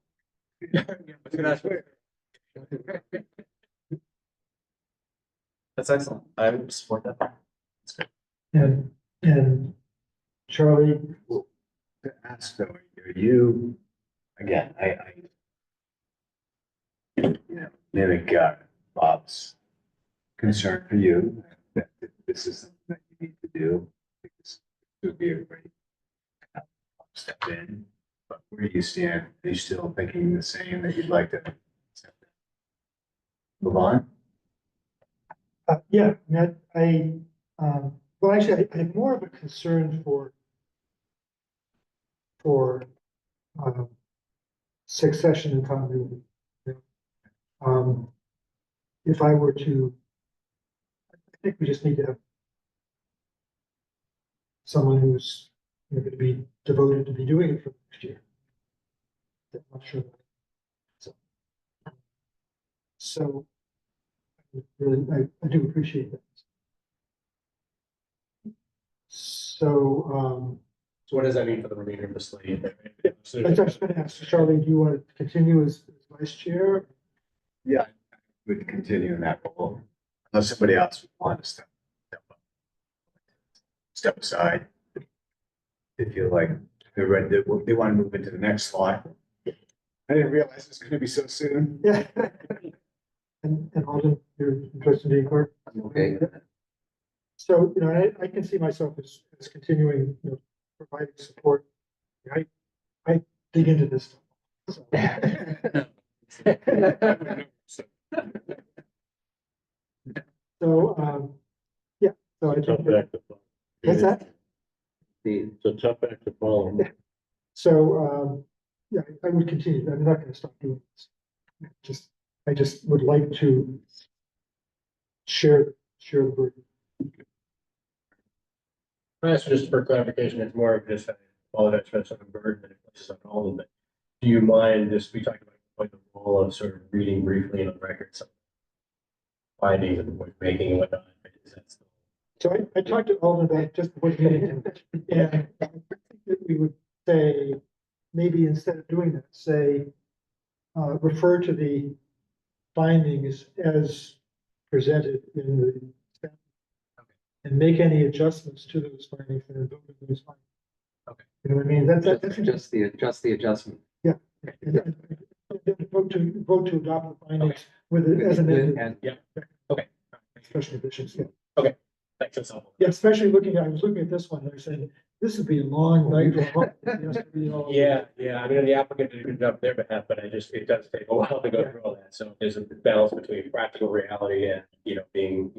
That's excellent. I would support that. That's great. And Charlie, To ask though, are you, again, mimic Bob's concern for you, that this is something that you need to do. Because it would be a great step in, but where do you stand? Are you still thinking the same, that you'd like to move on? Yeah, well, actually, I have more of a concern for, succession and continuity. Um, if I were to, I think we just need to have someone who's, going to be devoted to be doing it for next year. I'm not sure. So, really, I do appreciate that. So, So what does that mean for the remainder of the slate? I was just gonna ask Charlie, do you want to continue as vice chair? Yeah, I would continue in that role, unless somebody else would want to step aside. They feel like they're ready, they want to move into the next slot. I didn't realize it's gonna be so soon. Yeah. And Alden, you're interested in being clerk? Okay. So, I can see myself as continuing, providing support. I dig into this stuff. So, yeah, so I It's a tough think, act to follow. what's that? It's a tough act to follow. So, yeah, I would continue. I'm not gonna stop doing this. I just would like to share the burden. Just for clarification, it's more of just, I apologize for some burden that it places on all of it. Do you mind just, we talked about like the role of sort of reading briefly on the record, some findings that the board's making and whatnot. Is that still- So I talked to Alden about just before the meeting, and I think that we would say, maybe instead of doing that, say, refer to the findings as presented in the staff, and make any adjustments to those findings and vote on those findings. Okay. You know what I mean? That's Just the adjustment. yeah. Vote to adopt the findings with it as amended. And Special editions, yeah. Thanks, that's helpful. Yeah, especially I was looking at this one, and I was saying, this would be a long night. For home. He has to read all of it. Yeah, I mean, the applicant did a good job on their behalf, but it does take a while to go through all that. So there's a balance between practical reality and, being,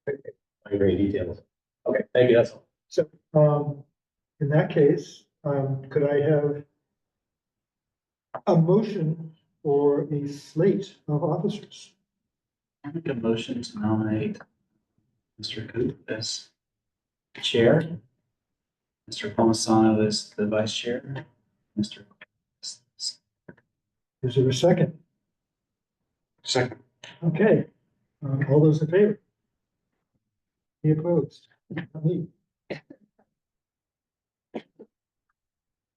great details. Okay, thank you, that's all. So, in that case, could I have a motion for a slate of officers? I make a motion to nominate Mr. Coop as chair, Mr. Palmisano as the vice chair, Mr. Is there a second? Second. Okay, all those in favor? Any opposed? Not me.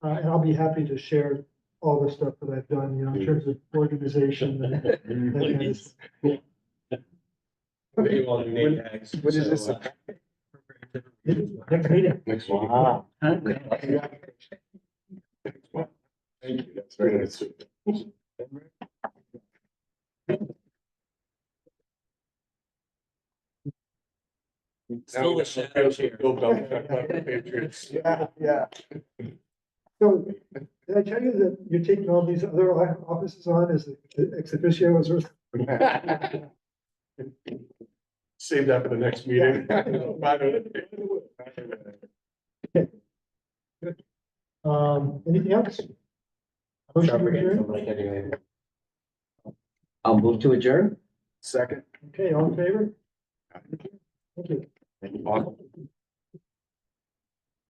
And I'll be happy to share all the stuff that I've done, in terms of organization and that kind of stuff. You all do name tags. What is this? so, Next meeting. Next one. Wow. Thank you, that's very nice. Still the shadow chair. Bill Belichick, like the Patriots. Yeah. So, did I tell you that you're taking all these other offices on as ex officio as well? Save that for the next meeting. Anything else? Motion to adjourn? Somebody getting it. I'll move to adjourn. Second. Okay, all in favor? Thank you. Awesome.